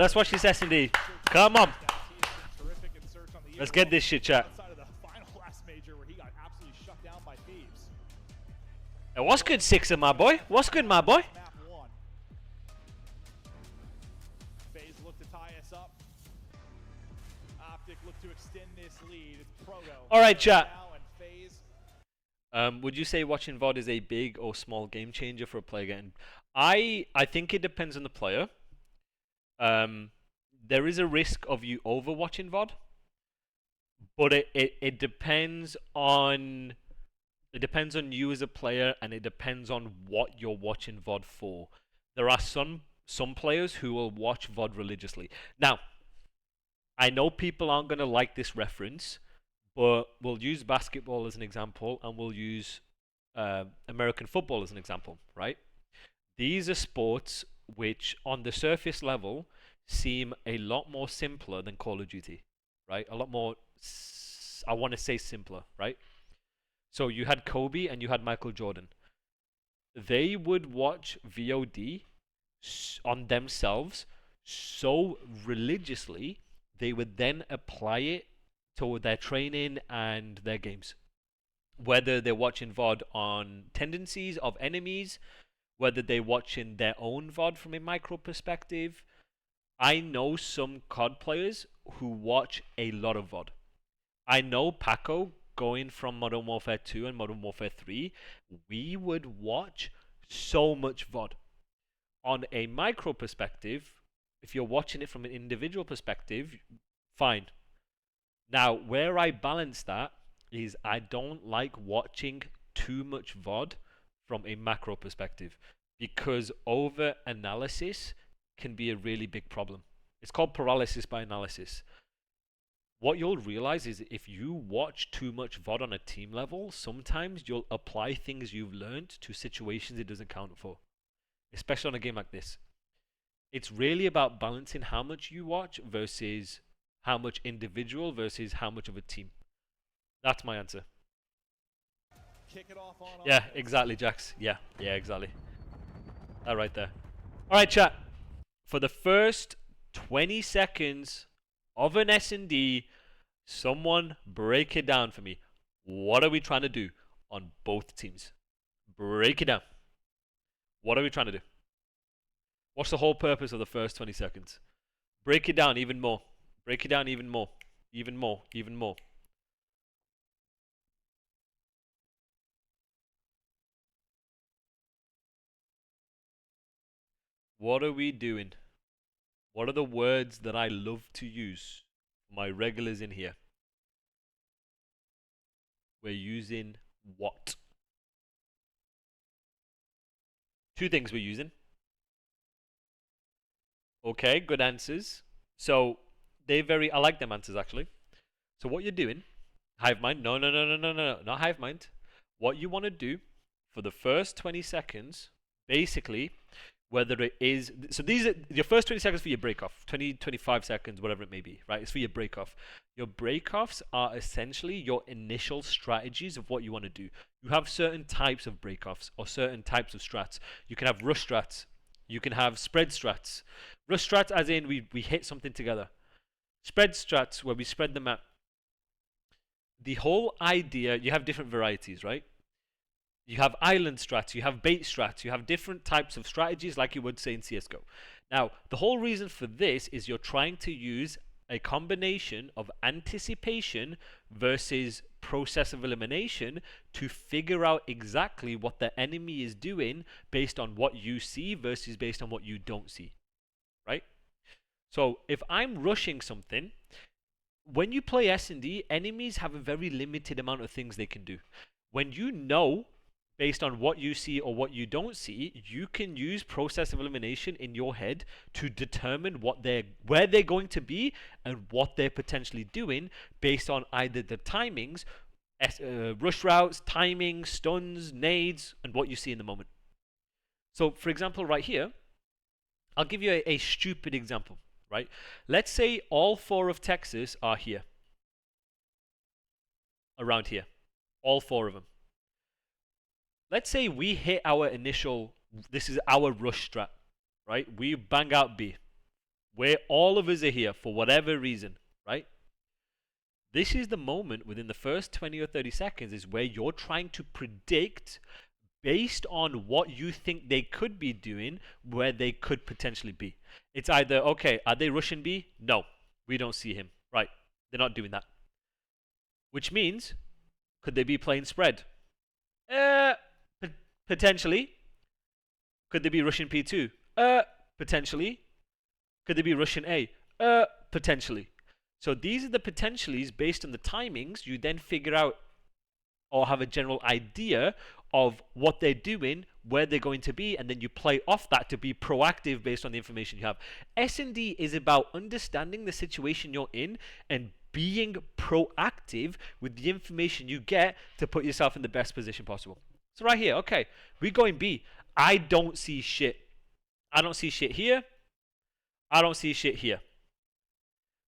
let's watch this S&D. Come on. Let's get this shit, chat. Hey, what's good, Sixer, my boy? What's good, my boy? FaZe look to tie us up. OpTic look to extend this lead. It's Proto. All right, chat. Would you say watching VOD is a big or small game changer for a player getting? I think it depends on the player. There is a risk of you overwatching VOD, but it depends on you as a player, and it depends on what you're watching VOD for. There are some players who will watch VOD religiously. Now, I know people aren't going to like this reference, but we'll use basketball as an example, and we'll use American football as an example, right? These are sports which, on the surface level, seem a lot more simpler than Call of Duty, right? A lot more, I want to say simpler, right? So you had Kobe and you had Michael Jordan. They would watch VOD on themselves so religiously, they would then apply it to their training and their games. Whether they're watching VOD on tendencies of enemies, whether they're watching their own VOD from a micro perspective. I know some COD players who watch a lot of VOD. I know Paco, going from Modern Warfare 2 and Modern Warfare 3, we would watch so much VOD. On a micro perspective, if you're watching it from an individual perspective, fine. Now, where I balance that is I don't like watching too much VOD from a macro perspective, because over-analysis can be a really big problem. It's called paralysis by analysis. What you'll realize is if you watch too much VOD on a team level, sometimes you'll apply things you've learned to situations it doesn't count for, especially on a game like this. It's really about balancing how much you watch versus how much individual versus how much of a team. That's my answer. Kick it off on yeah, exactly, Jax. Yeah, exactly. That right there. All right, chat. For the first 20 seconds of an S&D, someone break it down for me. What are we trying to do on both teams? Break it down. What are we trying to do? What's the whole purpose of the first 20 seconds? Break it down even more. Break it down even more. Even more. Even more. What are we doing? What are the words that I love to use? My regulars in here. We're using what? Two things we're using. Okay, good answers. So I like them answers actually. So what you're doing, hive mind, no, not hive mind. What you want to do for the first 20 seconds, basically, whether it is, so these are your first 20 seconds for your break off, 20, 25 seconds, whatever it may be, right? It's for your break off. Your break offs are essentially your initial strategies of what you want to do. You have certain types of break offs or certain types of strats. You can have rush strats. You can have spread strats. Rush strats as in we hit something together. Spread strats where we spread the map. The whole idea, you have different varieties, right? You have island strats, you have bait strats, you have different types of strategies like you would say in CSGO. Now, the whole reason for this is you're trying to use a combination of anticipation versus process of elimination to figure out exactly what the enemy is doing based on what you see versus based on what you don't see, right? So if I'm rushing something, when you play S&D, enemies have a very limited amount of things they can do. When you know, based on what you see or what you don't see, you can use process of elimination in your head to determine where they're going to be and what they're potentially doing based on either the timings, rush routes, timing, stuns, nades, and what you see in the moment. So, for example, right here, I'll give you a stupid example, right? Let's say all 4 of Texas are here. Around here. All 4 of them. Let's say we hit our initial, this is our rush strat, right? We bang out B. where all of us are here for whatever reason, right? This is the moment within the first 20 or 30 seconds is where you're trying to predict based on what you think they could be doing, where they could potentially be. It's either, okay, are they rushing B? No, we don't see him. Right, they're not doing that. Which means, could they be playing spread? Potentially. Could they be rushing P2? Potentially. Could they be rushing A? Potentially. So these are the potentialities based on the timings. You then figure out or have a general idea of what they're doing, where they're going to be, and then you play off that to be proactive based on the information you have. S&D is about understanding the situation you're in and being proactive with the information you get to put yourself in the best position possible. So right here, okay, we're going B. I don't see shit. I don't see shit here. I don't see shit here.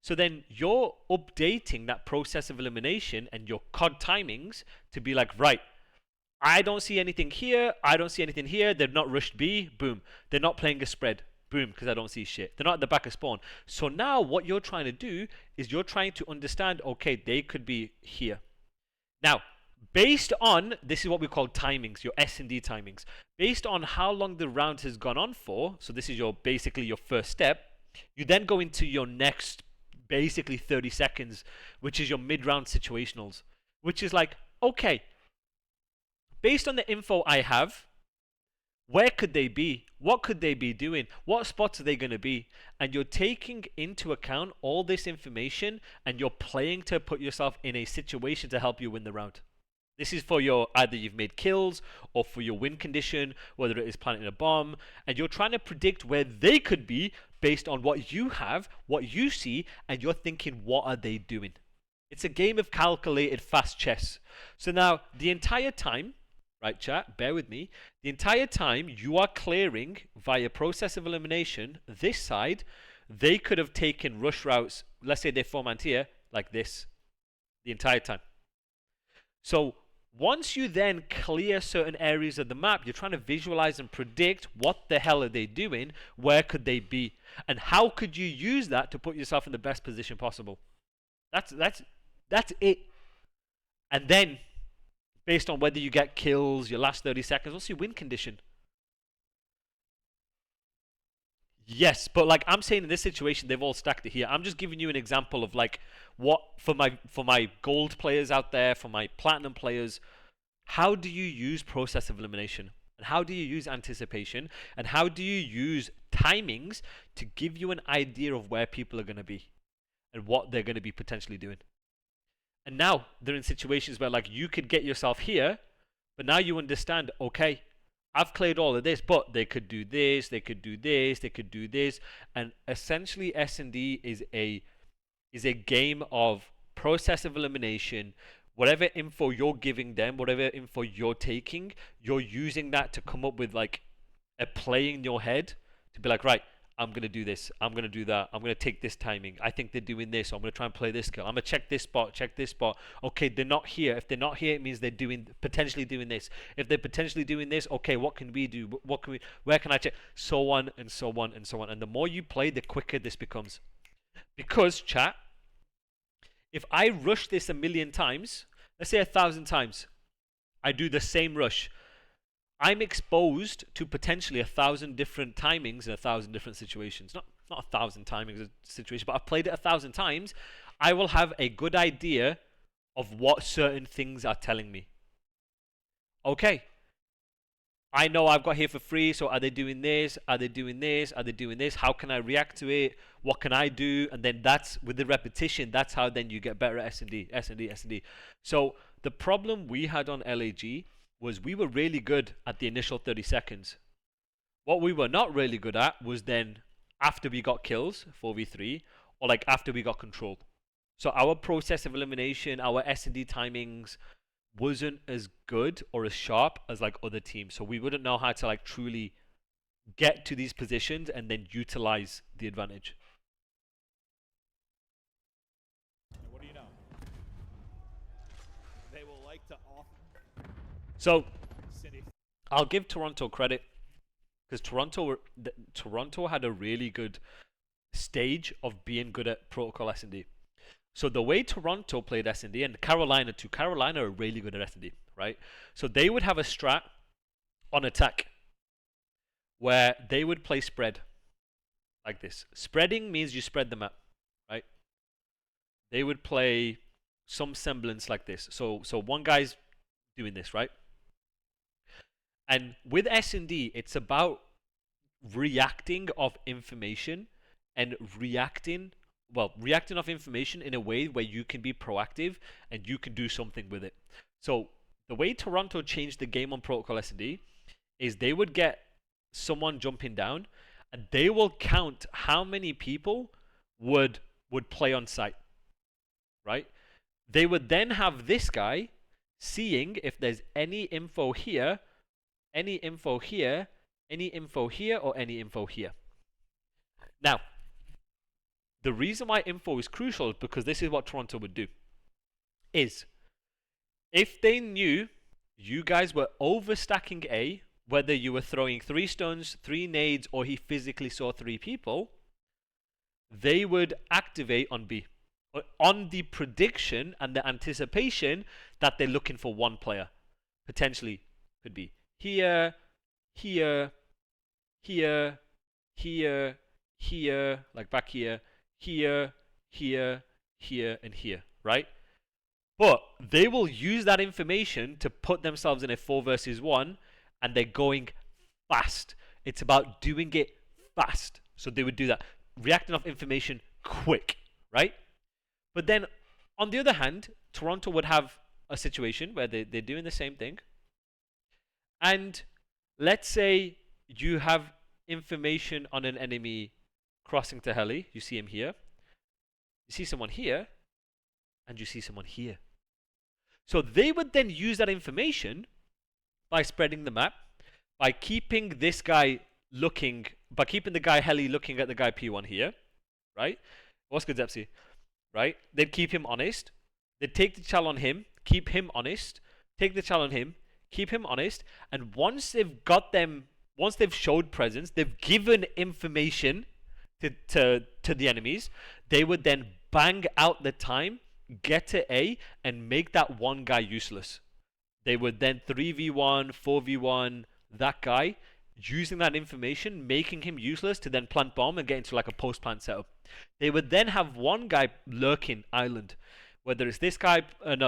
So then you're updating that process of elimination and your COD timings to be like, right, I don't see anything here. I don't see anything here. They're not rushed B. Boom. They're not playing a spread. Boom, because I don't see shit. They're not at the back of spawn. So now what you're trying to do is you're trying to understand, okay, they could be here. Now, based on, this is what we call timings, your S&D timings. Based on how long the round has gone on for, so this is your basically your first step, you then go into your next basically 30 seconds, which is your mid-round situationals, which is like, okay, based on the info I have, where could they be? What could they be doing? What spots are they going to be? And you're taking into account all this information and you're playing to put yourself in a situation to help you win the round. This is for your, either you've made kills or for your win condition, whether it is planting a bomb, and you're trying to predict where they could be based on what you have, what you see, and you're thinking, what are they doing? It's a game of calculated fast chess. So now, the entire time, right chat, bear with me, the entire time you are clearing via process of elimination, this side, they could have taken rush routes, let's say they form here, like this, the entire time. So once you then clear certain areas of the map, you're trying to visualize and predict what the hell are they doing, where could they be, and how could you use that to put yourself in the best position possible. That's it. And then, based on whether you get kills, your last 30 seconds, what's your win condition? Yes, but like I'm saying in this situation, they've all stacked it here. I'm just giving you an example of like what for my gold players out there, for my platinum players, how do you use process of elimination? And how do you use anticipation? And how do you use timings to give you an idea of where people are going to be and what they're going to be potentially doing? And now they're in situations where like you could get yourself here, but now you understand, okay, I've cleared all of this, but they could do this, they could do this, they could do this, and essentially S&D is a game of process of elimination. Whatever info you're giving them, whatever info you're taking, you're using that to come up with like a play in your head to be like, right, I'm going to do this, I'm going to do that, I'm going to take this timing, I think they're doing this, so I'm going to try and play this skill, I'm going to check this spot, okay, they're not here, if they're not here, it means they're potentially doing this, if they're potentially doing this, okay, what can we do, where can I check, so on and so on and so on, and the more you play, the quicker this becomes. Because, chat, if I rush this 1,000,000 times, let's say 1,000 times, I do the same rush, I'm exposed to potentially 1,000 different timings in 1,000 different situations. Not 1,000 timings a situation, but I've played it 1,000 times. I will have a good idea of what certain things are telling me. Okay, I know I've got here for free, so are they doing this? Are they doing this? Are they doing this? How can I react to it? What can I do? And then that's, with the repetition, that's how then you get better at S&D. So the problem we had on LAG was we were really good at the initial 30 seconds. What we were not really good at was then after we got kills, 4v3, or like after we got control. So our process of elimination, our S&D timings wasn't as good or as sharp as like other teams. So we wouldn't know how to like truly get to these positions and then utilize the advantage. What do you know? They will like to offer. So I'll give Toronto credit because Toronto had a really good stage of being good at Protocol SND. So the way Toronto played SND, and Carolina too, Carolina are really good at SND, right? So they would have a strat on attack where they would play spread like this. Spreading means you spread the map, right? They would play some semblance like this. So one guy's doing this, right? And with S&D, it's about reacting of information and reacting of information in a way where you can be proactive and you can do something with it. So the way Toronto changed the game on Protocol S&D is they would get someone jumping down and they will count how many people would play on site, right? They would then have this guy seeing if there's any info here, any info here, any info here, or any info here. Now, the reason why info is crucial is because this is what Toronto would do. Is if they knew you guys were overstacking A, whether you were throwing 3 stuns, 3 nades, or he physically saw 3 people, they would activate on B. On the prediction and the anticipation that they're looking for one player. Potentially could be here, here, here, here, here, like back here, here, here, here, and here, right? But they will use that information to put themselves in a 4 versus 1, and they're going fast. It's about doing it fast. So they would do that. Reacting off information quick, right? But then, on the other hand, Toronto would have a situation where they're doing the same thing. And let's say you have information on an enemy crossing to heli. You see him here. You see someone here. And you see someone here. So they would then use that information by spreading the map, by keeping this guy looking, by keeping the guy heli looking at the guy P1 here, right? What's good, Zepsi? Right? They'd keep him honest. They'd take the chal on him, keep him honest, take the chal on him, keep him honest, and once they've got them, once they've showed presence, they've given information to the enemies, they would then bang out the time, get to A, and make that one guy useless. They would then 3v1, 4v1 that guy, using that information, making him useless to then plant bomb and get into like a post-plant setup. They would then have one guy lurking island. Whether it's this guy,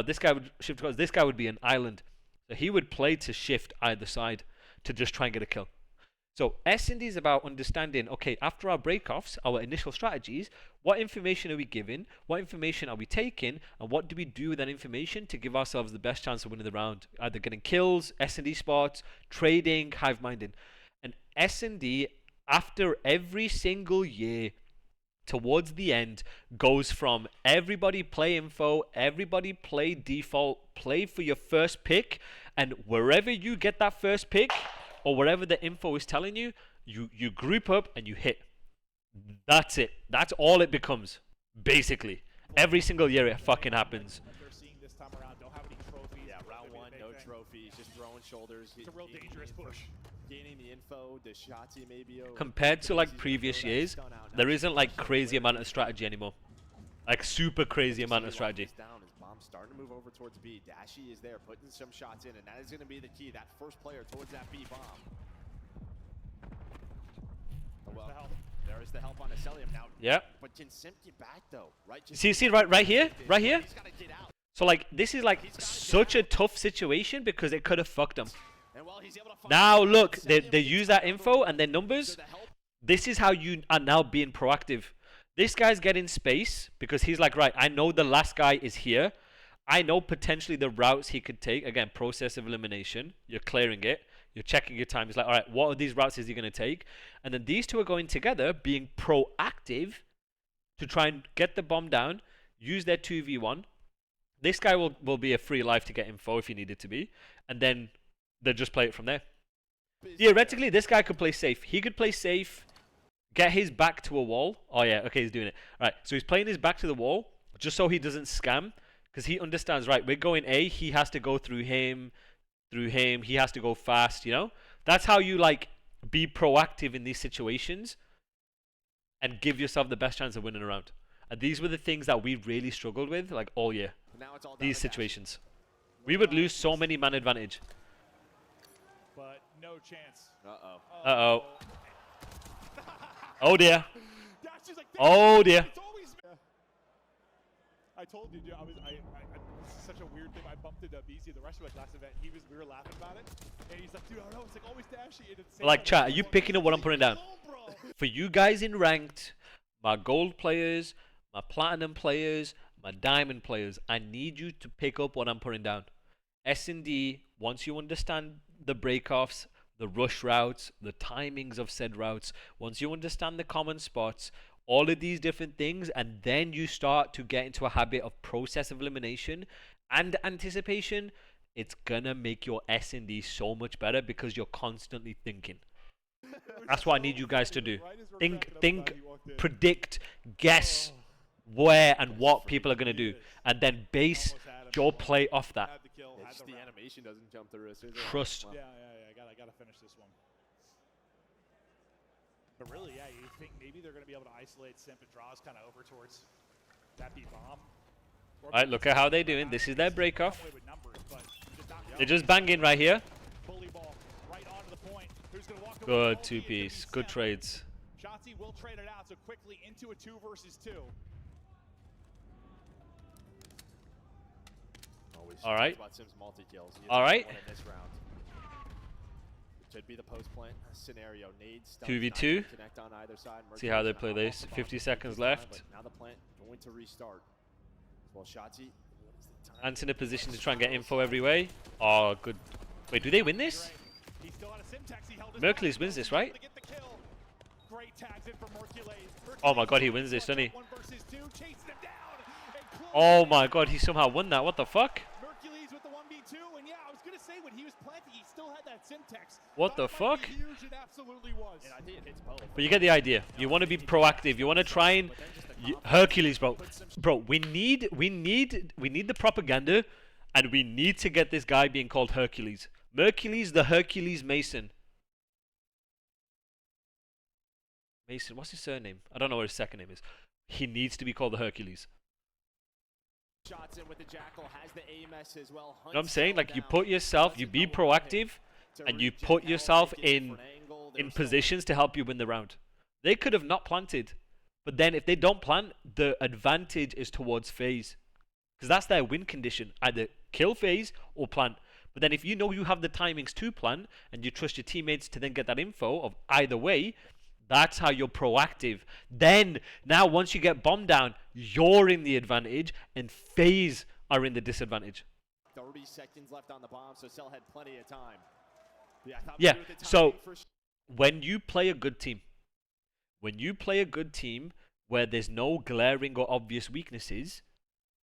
this guy would shift across, this guy would be an island. So he would play to shift either side to just try and get a kill. So S&D is about understanding, okay, after our breakoffs, our initial strategies, what information are we giving, what information are we taking, and what do we do with that information to give ourselves the best chance of winning the round? Either getting kills, S&D spots, trading, hive minding. And S&D, after every single year, towards the end, goes from everybody play info, everybody play default, play for your first pick, and wherever you get that first pick, or wherever the info is telling you, you group up and you hit. That's it. That's all it becomes, basically. Every single year it fucking happens. They're seeing this time around, don't have any trophies. Yeah, round 1, no trophies, just throwing shoulders. It's a real dangerous push. Gaining the info, the shots he may be over. Compared to like previous years, there isn't like crazy amount of strategy anymore. Like super crazy amount of strategy. Bomb's starting to move over towards B. Dashy is there, putting some shots in, and that is going to be the key. That first player towards that B bomb. Oh, well, there is the help on Acelium now. Yeah. But can Simp get back though? Right? See right here? Right here? He's gotta get out. So like this is like such a tough situation because it could have fucked them. And while he's able to find Now look, they use that info and their numbers. This is how you are now being proactive. This guy's getting space because he's like, right, I know the last guy is here. I know potentially the routes he could take. Again, process of elimination. You're clearing it. You're checking your time. It's like, all right, what are these routes is he going to take? And then these two are going together, being proactive to try and get the bomb down, use their 2v1. This guy will be a free life to get info if he needed to be. And then they'll just play it from there. Theoretically, this guy could play safe. He could play safe, get his back to a wall. Oh, yeah, okay, he's doing it. All right, so he's playing his back to the wall just so he doesn't scam. Because he understands, right, we're going A, he has to go through him, he has to go fast, you know? That's how you, like, be proactive in these situations. and give yourself the best chance of winning a round. And these were the things that we really struggled with, like all year. Now it's all down These to Dash. situations. We would lose so many man advantage. But no chance. Uh-oh. Uh-oh. Oh dear. Dash is like, Oh dear. it's always me. I told you, dude, this is such a weird thing. I bumped into BC the rest of my last event. We were laughing about it. And he's like, dude, I don't know, it's like always Dashy. And it's Like, chat, are you picking up what I'm putting down? For you guys in ranked, my gold players, my platinum players, my diamond players, I need you to pick up what I'm putting down. S&D, once you understand the breakoffs, the rush routes, the timings of said routes, once you understand the common spots, all of these different things, and then you start to get into a habit of process of elimination and anticipation, it's gonna make your S&D so much better because you're constantly thinking. That's what I need you guys to do. Think, predict, guess where and what people are gonna do, and then base your play off that. It's just the animation doesn't jump through us. Trust. Yeah, I gotta finish this one. But really, yeah, you think maybe they're gonna be able to isolate Simp and draws kind of over towards that B bomb. Alright, look at how they're doing. This is their break off. They're just banging right here. Good two-piece. Good trades. Shotzi will trade it out so quickly into a 2 versus 2. All right. Multi-kills. All right. In this round. Should be the post plant scenario. Nades 2v2. Connect on either side. See how they play this. 50 seconds left. Now the plant going to restart. Well, Shotzi. Ant's in a position to try and get info every way. Oh, good. Wait, do they win this? Mercules wins this, right? Oh my god, he wins this, doesn't he? Oh my god, he somehow won that. What the fuck? Mercules with the 1v2, and yeah, I was gonna say when he was planting, he still had that Simtex. What the fuck? Huge, it absolutely was. And I think it hits both. But you get the idea. You want to be proactive. You want to try and Hercules, bro. Bro, we need the propaganda, and we need to get this guy being called Hercules. Mercules, the Hercules Mason. Mason, what's his surname? I don't know what his second name is. He needs to be called the Hercules. Shots in with the Jackal, has the AMS as well. You know what I'm saying? Like, you put yourself, you be proactive, and you put yourself in positions to help you win the round. They could have not planted, but then if they don't plant, the advantage is towards FaZe, because that's their win condition: either kill FaZe or plant. But then if you know you have the timings to plant and you trust your teammates to then get that info of either way, that's how you're proactive. Then, now once you get bombed down, you're in the advantage and FaZe are in the disadvantage. 30 seconds left on the bomb, so Cell had plenty of time. Yeah, so when you play a good team, where there's no glaring or obvious weaknesses,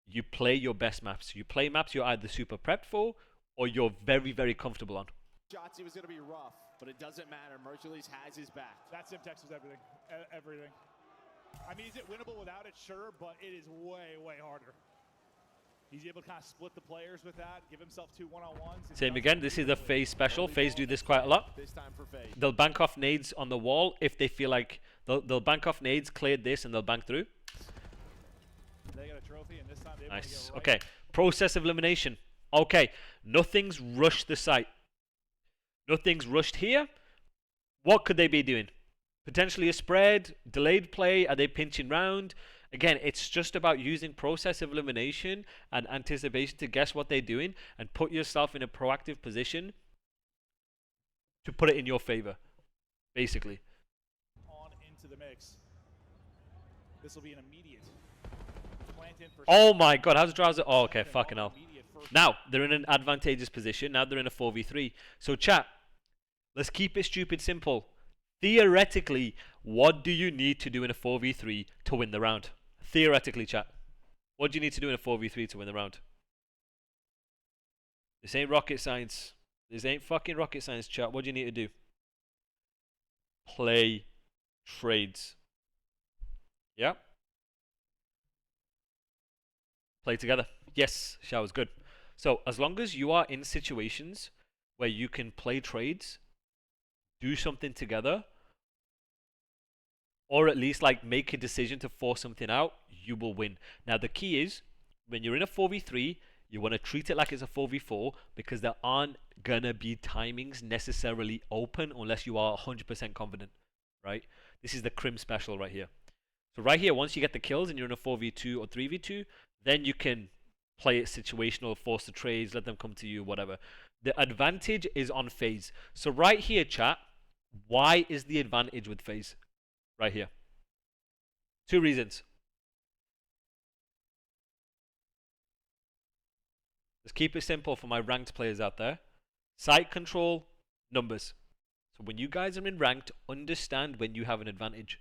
you play your best maps. You play maps you're either super prepped for or you're very, very comfortable on. Shotzi was going to be rough, but it doesn't matter. Mercules has his back. That Simtex was everything. Everything. I mean, is it winnable without it? Sure, but it is way, way harder. He's able to kind of split the players with that, give himself 2 one-on-ones. Same again, this is the FaZe special. FaZe do this quite a lot. This time for FaZe. They'll bank off nades on the wall if they feel like they'll bank off nades, cleared this, and they'll bank through. They got a trophy, and this time they Nice. want to go right. Okay. Process of elimination. Okay. Nothing's rushed the site. Nothing's rushed here. What could they be doing? Potentially a spread, delayed play. Are they pinching round? Again, it's just about using process of elimination and anticipation to guess what they're doing and put yourself in a proactive position to put it in your favor, basically. On into the mix. This will be an immediate plant in for. Oh my god, how's Drowser? Oh, okay, fucking hell. Now, they're in an advantageous position. Now they're in a 4v3. So, chat, let's keep it stupid simple. Theoretically, what do you need to do in a 4v3 to win the round? Theoretically, chat. What do you need to do in a 4v3 to win the round? This ain't rocket science. This ain't fucking rocket science, chat. What do you need to do? Play trades. Yeah? Play together. Yes, shower's good. So, as long as you are in situations where you can play trades, do something together, or at least like make a decision to force something out, you will win. Now the key is when you're in a 4v3, you want to treat it like it's a 4v4 because there aren't gonna be timings necessarily open unless you are 100% confident, right? This is the crim special right here. So right here, once you get the kills and you're in a 4v2 or 3v2, then you can play it situational, force the trades, let them come to you, whatever. The advantage is on FaZe. So right here, chat, why is the advantage with FaZe? Right here. 2 reasons. Let's keep it simple for my ranked players out there. Site control, numbers. So when you guys are in ranked, understand when you have an advantage.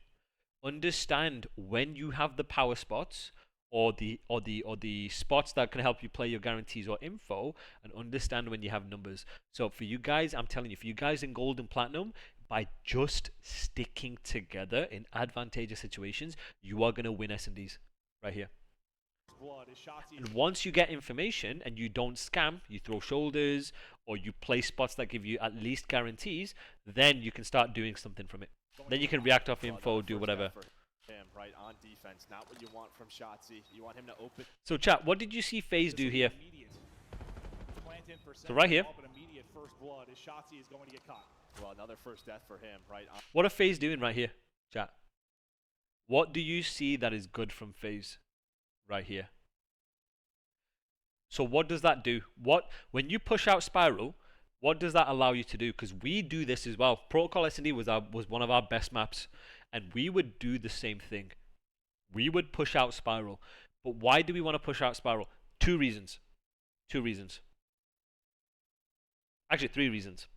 Understand when you have the power spots or the spots that can help you play your guarantees or info, and understand when you have numbers. So for you guys, I'm telling you, for you guys in gold and platinum, by just sticking together in advantageous situations, you are going to win S&Ds right here. And once you get information and you don't scam, you throw shoulders or you play spots that give you at least guarantees, then you can start doing something from it. Then you can react off info, do whatever. Right on defense, not what you want from Shotzzy. You want him to open. So chat, what did you see FaZe do here? So right here. Well, another first death for him, right? What are FaZe doing right here, chat? What do you see that is good from FaZe right here? So what does that do? When you push out Spiral, what does that allow you to do? Because we do this as well. Protocol SND was one of our best maps, and we would do the same thing. We would push out Spiral. But why do we want to push out Spiral? 2 reasons. 2 reasons. Actually, 3 reasons.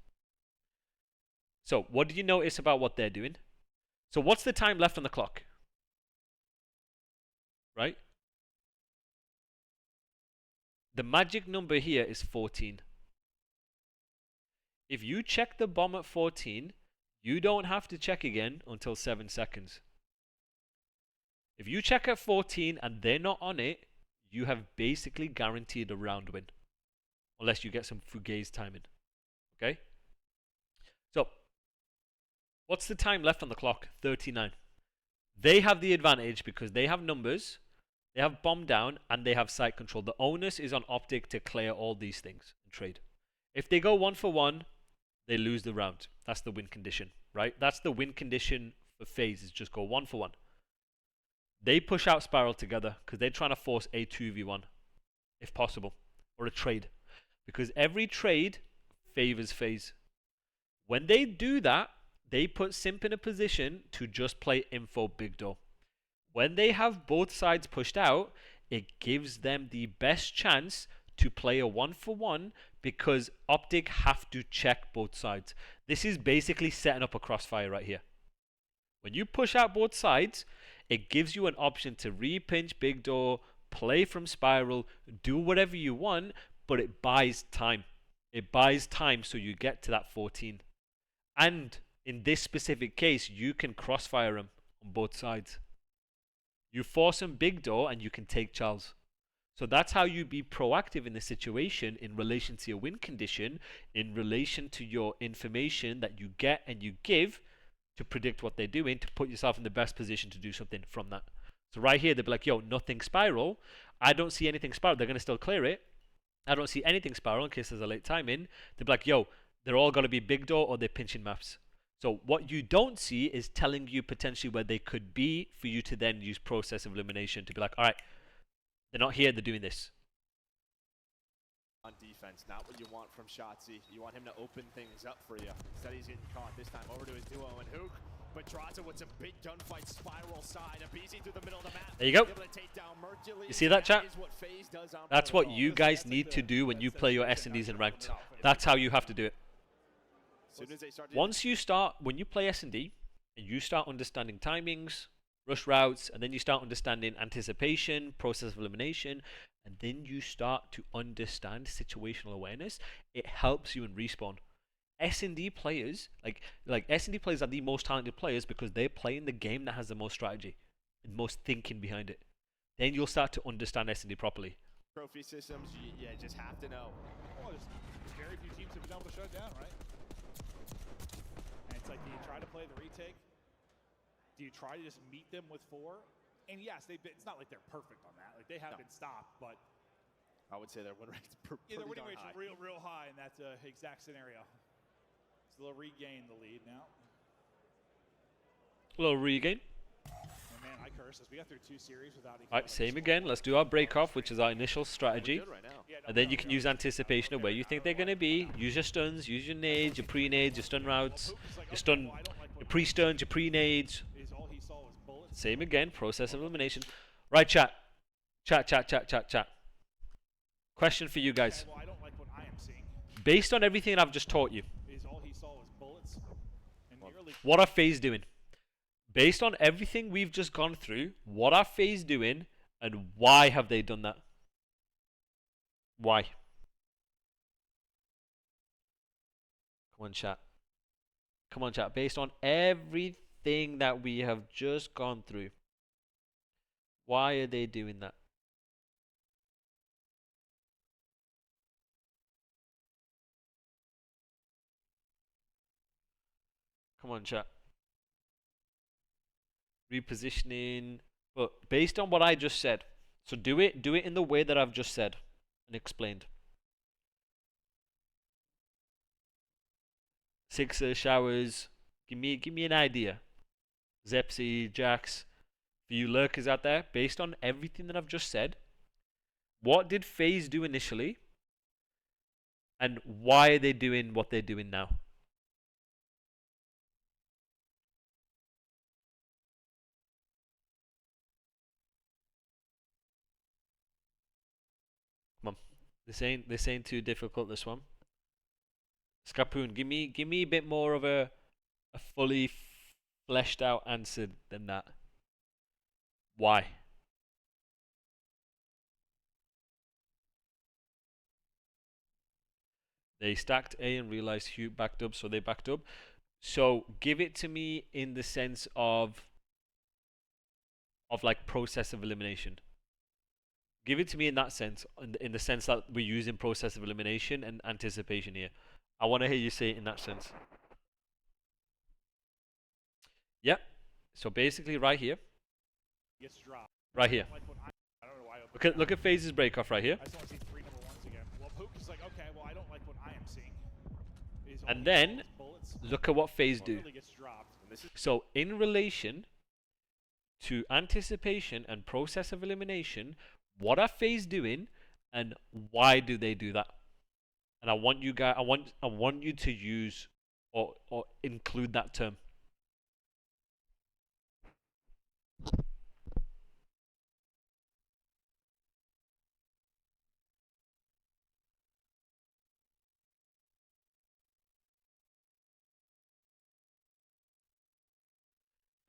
So, what did you notice about what they're doing? So, what's the time left on the clock? Right? The magic number here is 14. If you check the bomb at 14, you don't have to check again until 7 seconds. If you check at 14 and they're not on it, you have basically guaranteed a round win. Unless you get some fugazi timing. Okay? So, what's the time left on the clock? 39. They have the advantage because they have numbers, they have bomb down, and they have site control. The onus is on OpTic to clear all these things and trade. If they go 1 for 1, they lose the round. That's the win condition, right? That's the win condition for FaZe, is just go 1 for 1. They push out Spiral together because they're trying to force a 2v1, if possible, or a trade. Because every trade favors FaZe. When they do that, they put Simp in a position to just play info big door. When they have both sides pushed out, it gives them the best chance to play a 1 for 1 because OpTic have to check both sides. This is basically setting up a crossfire right here. When you push out both sides, it gives you an option to re-pinch big door, play from Spiral, do whatever you want, but it buys time. It buys time so you get to that 14. And in this specific case, you can crossfire them on both sides. You force them big door and you can take Charles. So that's how you be proactive in the situation in relation to your win condition, in relation to your information that you get and you give to predict what they're doing, to put yourself in the best position to do something from that. So right here, they'll be like, yo, nothing Spiral. I don't see anything Spiral. They're going to still clear it. I don't see anything Spiral in case there's a late time in. They'll be like, yo, they're all going to be big door or they're pinching maps. So what you don't see is telling you potentially where they could be for you to then use process of elimination to be like, all right, they're not here, they're doing this. On defense, not what you want from Shotzzy. You want him to open things up for you. Instead, he's getting caught. This time over to his duo and Hook. But Draza with some big gunfight, Spiral side. Abizi through the middle of the map. There you go. You see that, chat? That's what you guys need to do when you play your S&Ds in ranked. That's how you have to do it. Once you start, when you play S&D, and you start understanding timings, rush routes, and then you start understanding anticipation, process of elimination, and then you start to understand situational awareness, it helps you in respawn. S&D players, like S&D players are the most talented players because they're playing the game that has the most strategy and most thinking behind it. Then you'll start to understand S&D properly. Trophy systems, you just have to know. Well, there's very few teams have been able to shut it down, right? And it's like you try to play the retake, do you try to just meet them with 4? And yes, it's not like they're perfect on that. Like they have been stopped, but I would say their win rate's pretty their winning darn rate's high. real high in that exact scenario. So they'll regain the lead now. A little regain. And man, I curse as we got through 2 series without even. Alright, same again. Let's do our break off, which is our initial strategy. Good right now. And then you can use anticipation of where you think they're going to be. Use your stuns, use your nades, your pre-nades, your stun routes, your stun, your pre-stuns, your pre-nades. Same again, process of elimination. Right, chat. Chat. Question for you guys. Well, I don't like what I am seeing. Based on everything I've just taught you, Is all he saw was bullets and nearly. what are FaZe doing? Based on everything we've just gone through, what are FaZe doing and why have they done that? Why? Come on, chat. Come on, chat. Based on everything that we have just gone through, why are they doing that? Come on, chat. Repositioning, but based on what I just said. So do it in the way that I've just said and explained. Sixer, showers. Give me an idea. Zepsy, Jax, for you lurkers out there, based on everything that I've just said, what did FaZe do initially? And why are they doing what they're doing now? Come on. This ain't too difficult, this one. Scapoon, give me a bit more of a fully fleshed out answer than that. Why? They stacked A and realized Hugh backed up, so they backed up. So give it to me in the sense of like process of elimination. Give it to me in that sense, in the sense that we're using process of elimination and anticipation here. I want to hear you say it in that sense. Yep. So basically right here. Gets dropped. Right here. I don't know why. Look at FaZe's break off right here. I just want to see 3 number 1s again. Well, Pook is like, okay, well, I don't like what I am seeing. And then look at what FaZe do. Really gets dropped. So in relation to anticipation and process of elimination, what are FaZe doing and why do they do that? And I want you guys, I want you to use or include that term.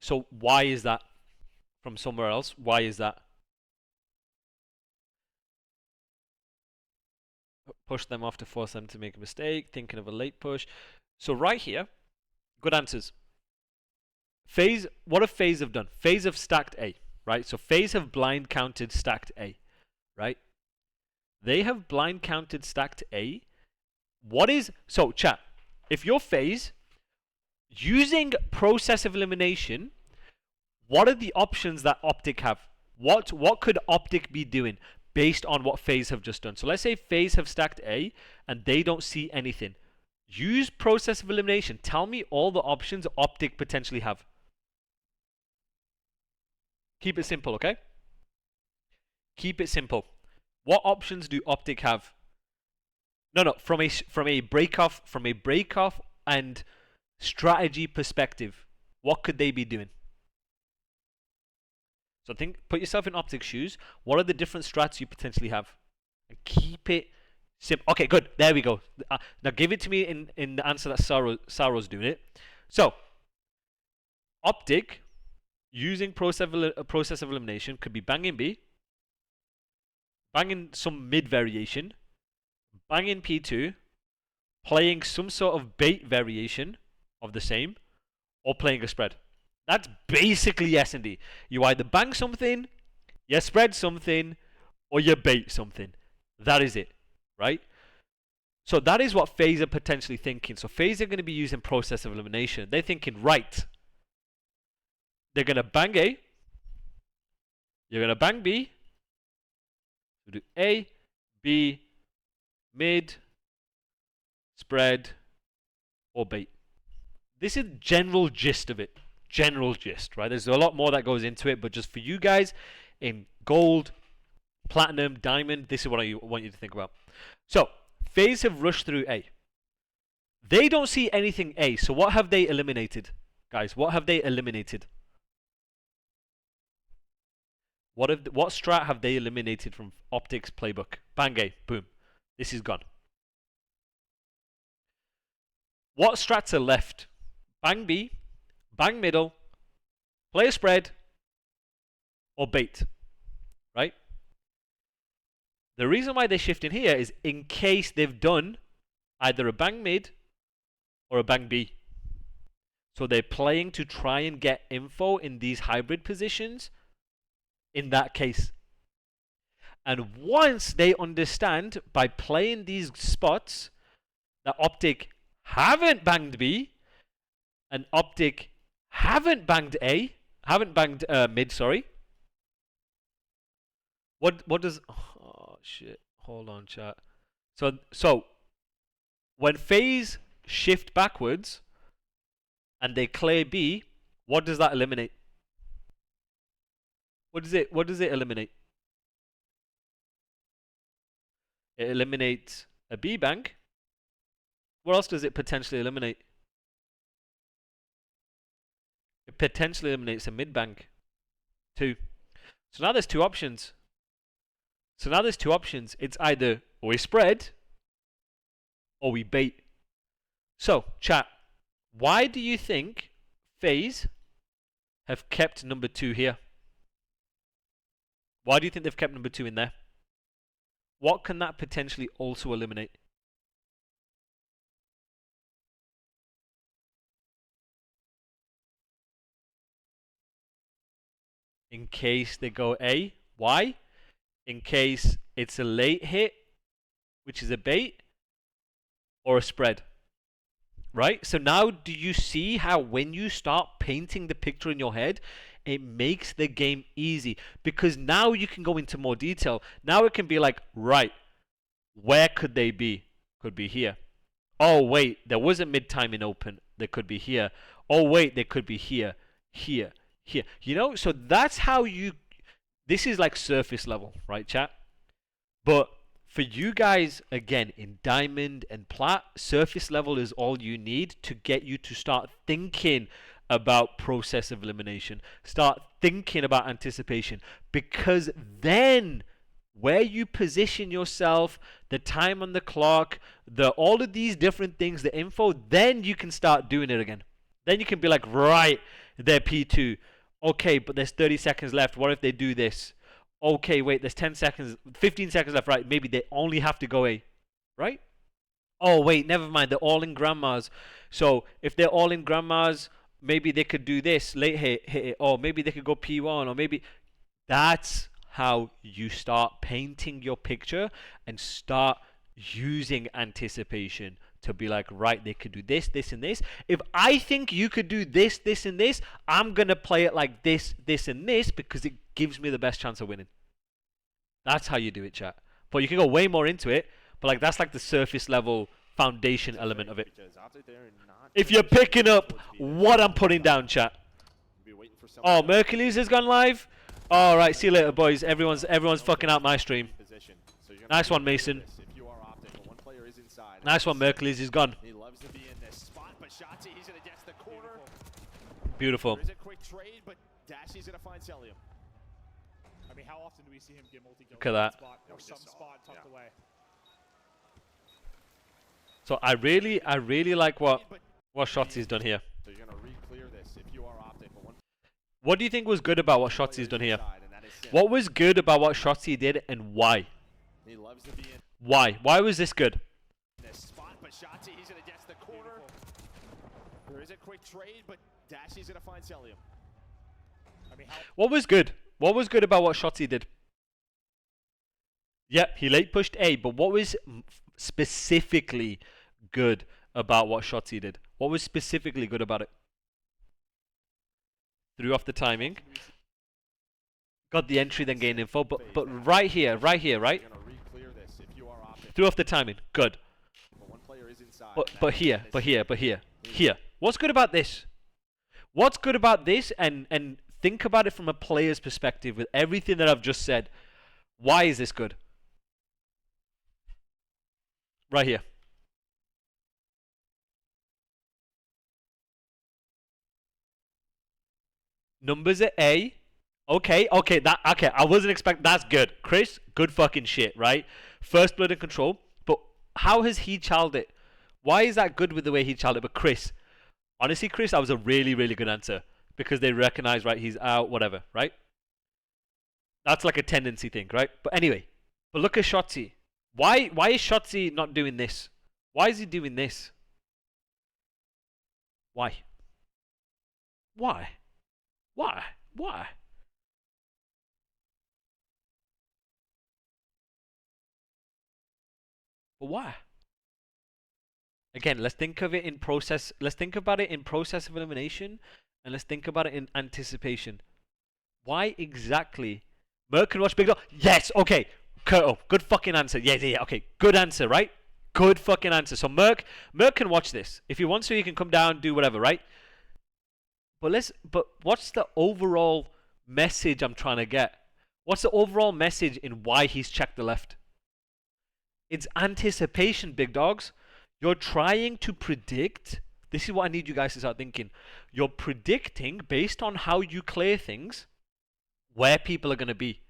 So why is that from somewhere else? Why is that? Push them off to force them to make a mistake, thinking of a late push. So right here, good answers. FaZe, what have FaZe have done? FaZe have stacked A, right? So FaZe have blind counted stacked A, right? They have blind counted stacked A. So chat, if you're FaZe, using process of elimination, what are the options that OpTic have? What could OpTic be doing based on what FaZe have just done? So let's say FaZe have stacked A and they don't see anything. Use process of elimination. Tell me all the options OpTic potentially have. Keep it simple, okay? Keep it simple. What options do OpTic have? No, from a breakoff and strategy perspective, what could they be doing? So put yourself in OpTic's shoes. What are the different strats you potentially have? And keep it simple. Okay, good. There we go. Now give it to me in the answer that Saro's doing it. So, OpTic, using process of elimination, could be banging B, banging some mid variation, banging P2, playing some sort of bait variation of the same, or playing a spread. That's basically S&D. You either bang something, you spread something, or you bait something. That is it, right? So that is what FaZe are potentially thinking. So FaZe are going to be using process of elimination. They're thinking, right, they're going to bang A. You're going to bang B. You do A, B, mid, spread, or bait. This is general gist of it. General gist, right? There's a lot more that goes into it, but just for you guys in gold, platinum, diamond, this is what I want you to think about. So, FaZe have rushed through A. They don't see anything A, so what have they eliminated? Guys, what have they eliminated? What strat have they eliminated from OpTic's playbook? Bang A, boom. This is gone. What strats are left? Bang B, bang middle, play a spread, or bait, right? The reason why they shift in here is in case they've done either a bang mid or a bang B. So they're playing to try and get info in these hybrid positions in that case. And once they understand by playing these spots that OpTic haven't banged B and OpTic haven't banged A, haven't banged mid, sorry. What does, oh shit, hold on chat. So when FaZe shift backwards and they clear B, what does that eliminate? What does it eliminate? It eliminates a B bank. What else does it potentially eliminate? It potentially eliminates a mid bank too. So now there's two options. It's either we spread or we bait. So, chat, why do you think FaZe have kept number 2 here? Why do you think they've kept number 2 in there? What can that potentially also eliminate? In case they go A. Why? In case it's a late hit, which is a bait, or a spread. Right? So now do you see how when you start painting the picture in your head, it makes the game easy? Because now you can go into more detail. Now it can be like, right, where could they be? Could be here. Oh, wait, there was a mid-time in open. They could be here. Oh, wait, they could be here, here, here. You know, so that's how you... This is like surface level, right, chat? But for you guys, again, in diamond and plat, surface level is all you need to get you to start thinking about process of elimination. Start thinking about anticipation. Because then, where you position yourself, the time on the clock, all of these different things, the info, then you can start doing it again. Then you can be like, right, they're P2. Okay, but there's 30 seconds left. What if they do this? Okay, wait, there's 10 seconds, 15 seconds left, right? Maybe they only have to go A, right? Oh, wait, never mind. They're all in grandmas. So if they're all in grandmas, maybe they could do this, late hit it. Or maybe they could go P1, or maybe... That's how you start painting your picture and start using anticipation to be like, right, they could do this, this, and this. If I think you could do this, this, and this, I'm going to play it like this, this, and this because it gives me the best chance of winning. That's how you do it, chat. But you can go way more into it, but like that's like the surface level foundation element of it. If you're picking up what I'm putting down, chat. Oh, Mercules has gone live? All right, see you later, boys. Everyone's fucking out my stream. Nice one, Mason. Nice one, Mercules is gone. He loves to be in this spot, but Shotzi, he's gonna guess the corner. Beautiful. There's a quick trade, but Dashy's gonna find Celium. I mean, how often do we see him get multi-kill? Look at that. Spot, or some spot tucked away. So I really like what Shotzi's done here. So you're gonna re-clear this if you are OpTic. What do you think was good about what Shotzi's done here? What was good about what Shotzi did, and why? He loves to be in Why? Why was this good? this spot, but Shotzi, he's gonna guess the corner. There is a quick trade, but Dashy's gonna find Celium. I mean, What was good? What was good about what Shotzi did? Yep, he late pushed A, but what was specifically good about what Shotzi did? What was specifically good about it? Threw off the timing. Got the entry, then gained info. But right here, right? Threw off the timing. Good. But here. What's good about this? What's good about this? And think about it from a player's perspective with everything that I've just said. Why is this good? Right here. Numbers at A. Okay. I wasn't expecting. That's good. Chris, good fucking shit, right? First blood and control. But how has he challenged it? Why is that good with the way he challenged it? But Chris, honestly, Chris, that was a really, really good answer. Because they recognize, right, he's out, whatever, right? That's like a tendency thing, right? But anyway, but look at Shotzi. Why is Shotzi not doing this? Why is he doing this? Why? But why? Again, let's think of it in process. Let's think about it in process of elimination, and let's think about it in anticipation. Why exactly? Merc can watch Big Dog. Yes. Okay. Kurto, good fucking answer. Yeah. Okay. Good answer, right? Good fucking answer. So Merc can watch this. If he wants to, he can come down, do whatever, right? But what's the overall message I'm trying to get? What's the overall message in why he's checked the left? It's anticipation, big dogs. You're trying to predict. This is what I need you guys to start thinking. You're predicting based on how you clear things where people are going to be.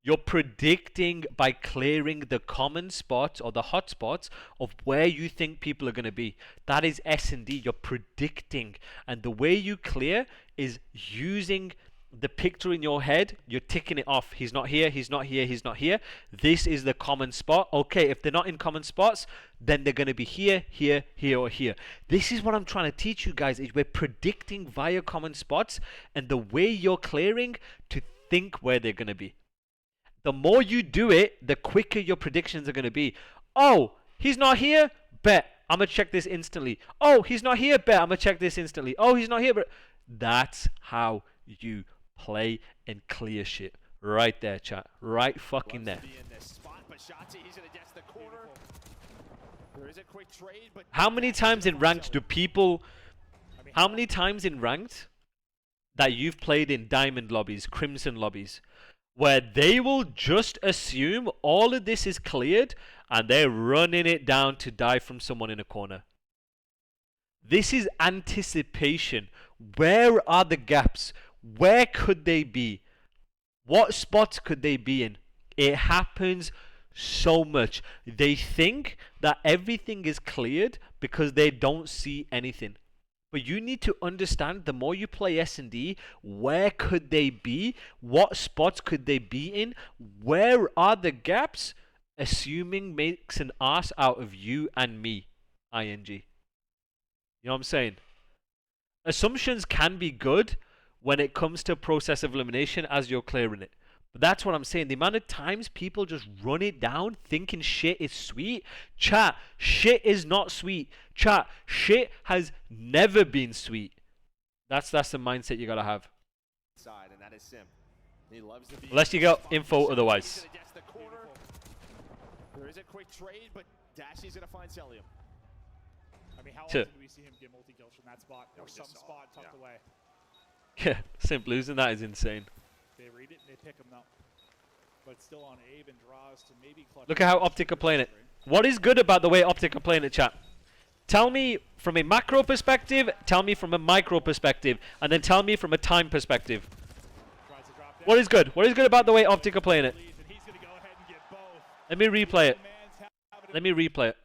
You're predicting by clearing the common spots or the hot spots of where you think people are going to be. That is S&D. You're predicting. And the way you clear is using the picture in your head. You're ticking it off. He's not here. He's not here. He's not here. This is the common spot. Okay, if they're not in common spots, then they're going to be here, here, here, or here. This is what I'm trying to teach you guys. Is we're predicting via common spots and the way you're clearing to think where they're going to be. The more you do it, the quicker your predictions are going to be. Oh, he's not here? Bet. I'm going to check this instantly. Oh, he's not here? Bet. I'm going to check this instantly. Oh, he's not here? But that's how you play and clear shit. Right there, chat. Right fucking there. How many times in ranked do people... How many times in ranked that you've played in diamond lobbies, crimson lobbies, where they will just assume all of this is cleared and they're running it down to die from someone in a corner? This is anticipation. Where are the gaps? Where could they be? What spots could they be in? It happens so much. They think that everything is cleared because they don't see anything. But you need to understand, the more you play S&D, where could they be? What spots could they be in? Where are the gaps? Assuming makes an ass out of you and me, ING. You know what I'm saying? Assumptions can be good when it comes to process of elimination as you're clearing it. But that's what I'm saying. The amount of times people just run it down thinking shit is sweet. Chat, shit is not sweet. Chat, shit has never been sweet. That's the mindset you gotta have. Unless you got info otherwise. There is a quick trade, but Dashy's gonna find Celium. I mean, how often do we see him get multi-kills from that spot or some spot tucked away? Yeah, simple losing that is insane. They read it and they pick him up. But still on Abe and draws to maybe clutch. Look at how OpTic are playing it. What is good about the way OpTic are playing it, chat? Tell me from a macro perspective, tell me from a micro perspective, and then tell me from a time perspective. What is good? What is good about the way OpTic are playing it? Let me replay it. Let me replay it.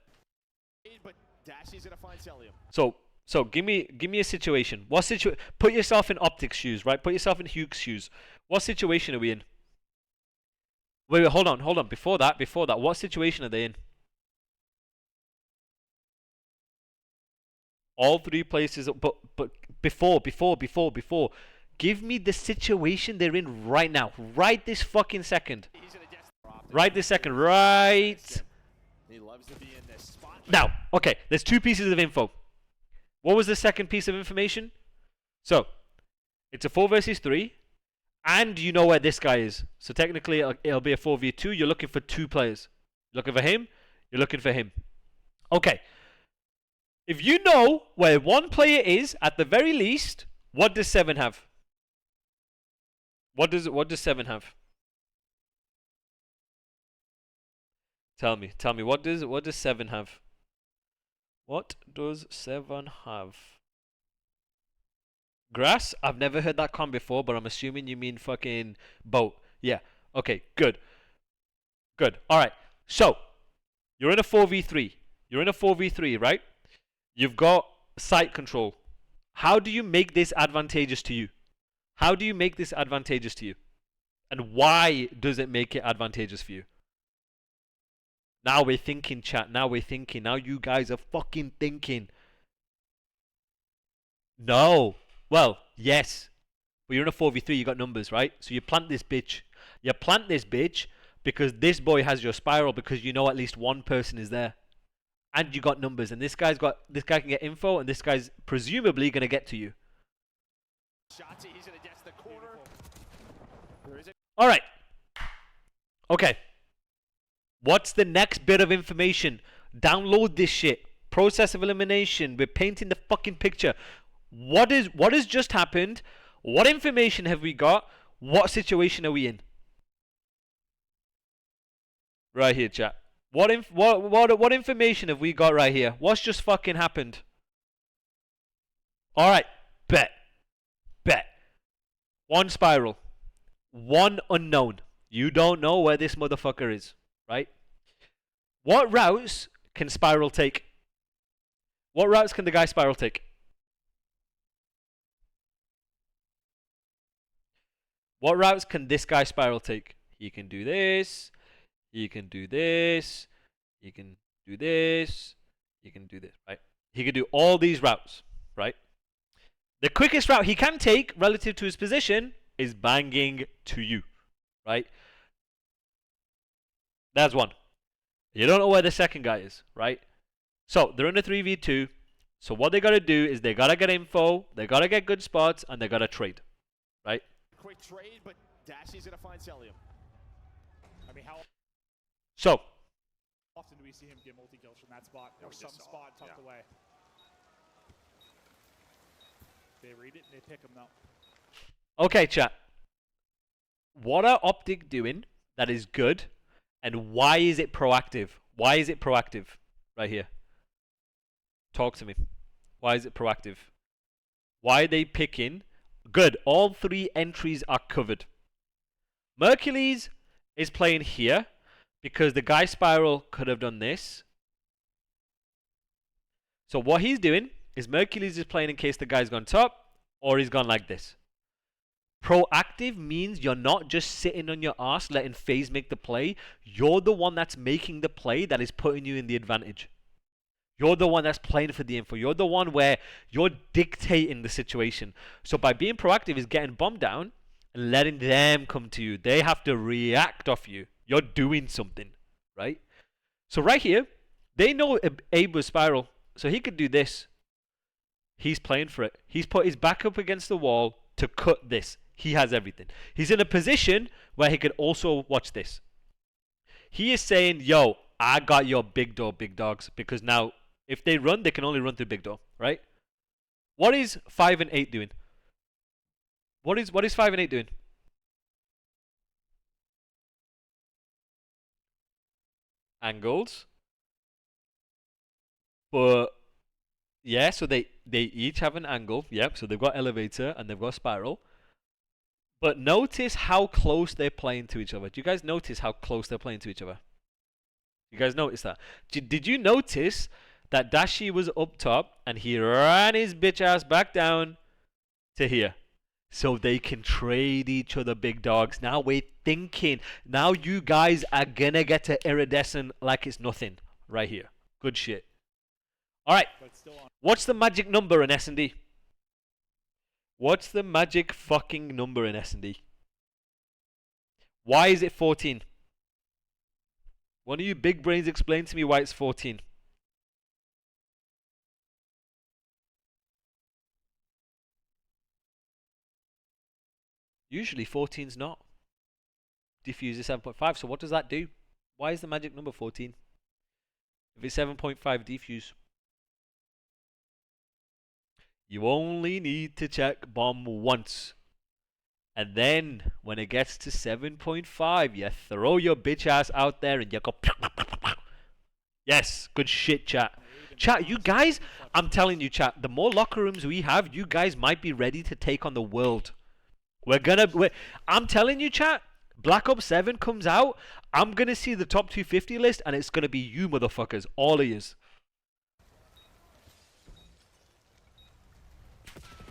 So give me a situation. What put yourself in OpTic's shoes, right? Put yourself in Hugh's shoes. What situation are we in? Wait, hold on. Before that, what situation are they in? All three places, but before. Give me the situation they're in right now. Right this fucking second. Right this second. Right now. Okay, there's two pieces of info. What was the second piece of information? So, It's a 4 versus 3. And you know where this guy is. So technically, it'll be a 4v2. You're looking for 2 players. You're looking for him. You're looking for him. Okay. If you know where one player is, at the very least, what does 7 have? What does 7 have? Tell me, what does 7 have? What does 7 have? Grass? I've never heard that con before, but I'm assuming you mean fucking boat. Yeah. Okay, good. Good. Alright. So, you're in a 4v3. You're in a 4v3, right? You've got site control. How do you make this advantageous to you? How do you make this advantageous to you? And why does it make it advantageous for you? Now we're thinking, chat. Now we're thinking. Now you guys are fucking thinking. No. Well, yes. But you're in a 4v3, you got numbers, right? So you plant this bitch. You plant this bitch because this boy has your spiral, because you know at least one person is there. And you got numbers. And this guy can get info, and this guy's presumably gonna get to you. Alright. Okay. What's the next bit of information? Download this shit. Process of elimination. We're painting the fucking picture. What has just happened? What information have we got? What situation are we in? Right here, chat. What information have we got right here? What's just fucking happened? Alright. Bet. One spiral. One unknown. You don't know where this motherfucker is. Right? What routes can spiral take? What routes can the guy spiral take? What routes can this guy spiral take? He can do this. He can do this. He can do this. He can do this, right? He can do all these routes, right? The quickest route he can take relative to his position is banging to you, right? That's one. You don't know where the second guy is, right? So they're in a 3v2. So what they gotta do is they gotta get info, they gotta get good spots, and they gotta trade, right? Quick trade, but Dashy's gonna find Celium. I mean, how So often do we see him get multi-kills from that spot or some spot tucked away? They read it and they pick him though. okay, chat. What are OpTic doing that is good, and why is it proactive? Why is it proactive? Right here. Talk to me. Why is it proactive? Why are they picking? Good. All 3 entries are covered. Mercules is playing here because the guy spiral could have done this. So what he's doing is Mercules is playing in case the guy's gone top or he's gone like this. Proactive means you're not just sitting on your ass letting FaZe make the play. You're the one that's making the play that is putting you in the advantage. You're the one that's playing for the info. You're the one where you're dictating the situation. So by being proactive is getting bombed down and letting them come to you. They have to react off you. You're doing something, right? So right here, they know Abe was spiral. So he could do this. He's playing for it. He's put his back up against the wall to cut this. He has everything. He's in a position where he could also watch this. He is saying, yo, I got your big door, big dogs. Because now, if they run, they can only run through big door, right? What is 5 and 8 doing? What is 5 and 8 doing? Angles. But, yeah, so they each have an angle. Yep, so they've got elevator and they've got spiral. But notice how close they're playing to each other. Do you guys notice how close they're playing to each other? You guys notice that? Did you notice that Dashi was up top and he ran his bitch ass back down to here? So they can trade each other, big dogs. Now we're thinking. Now you guys are gonna get to iridescent like it's nothing. Right here. Good shit. Alright. What's the magic number in S&D? What's the magic fucking number in S&D? Why is it 14? One of you big brains explain to me why it's 14. Usually 14's not. Diffuse is 7.5. So what does that do? Why is the magic number 14? If it's 7.5 defuse. You only need to check bomb once. And then, when it gets to 7.5, you throw your bitch ass out there and you go... Yes, good shit, chat. Chat, you guys, I'm telling you, chat, the more locker rooms we have, you guys might be ready to take on the world. I'm telling you, chat, Black Ops 7 comes out, I'm going to see the top 250 list, and it's going to be you motherfuckers, all of yous.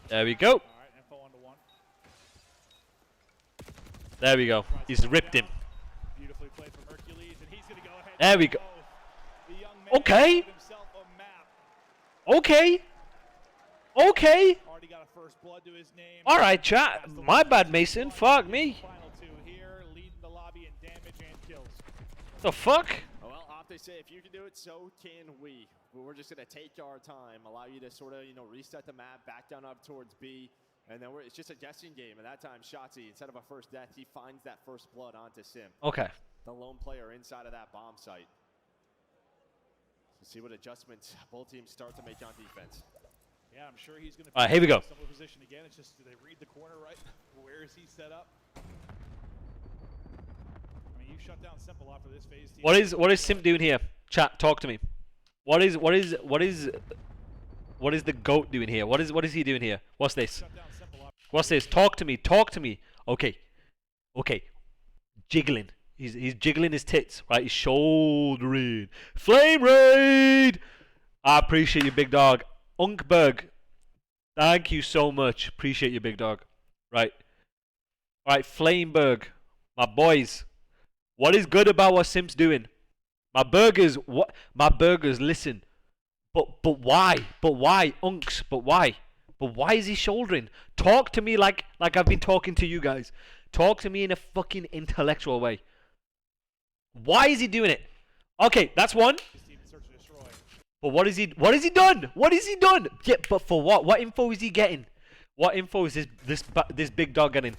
There we go. There we go. He's ripped him. There we go. Okay. Okay. Okay. Alright, chat. My bad, Mason. Fuck me. The fuck? Well, OpTic say if you can do it, so can we. But we're just going to take our time, allow you to sort of, reset the map, back down up towards B. And then it's just a guessing game. And that time, Shotzzy, instead of a first death, he finds that first blood onto Sim. Okay. The lone player inside of that bomb site. So see what adjustments both teams start to make on defense. Yeah, I'm sure he's going to. All right, here we go. Similar position again. It's just, do they read the corner right? Where is he set up? I mean, you shut down Simple after this phase. What is Simp doing here? Chat, talk to me. What is the GOAT doing here? What is he doing here? What's this? What's this? Talk to me. Talk to me. Okay. Okay. Jiggling. He's jiggling his tits, right? He's shouldering. Flame raid. I appreciate you, big dog. Unkberg. Thank you so much. Appreciate you, big dog. Right. All right, Flameberg. My boys. What is good about what Simp's doing? My burgers. What? My burgers. Listen. But why? But why? Unks. But why? But why is he shouldering? Talk to me like I've been talking to you guys. Talk to me in a fucking intellectual way. Why is he doing it? Okay, that's one. But what is he done? What has he done? Yeah, but for what? What info is he getting? What info is this big dog getting?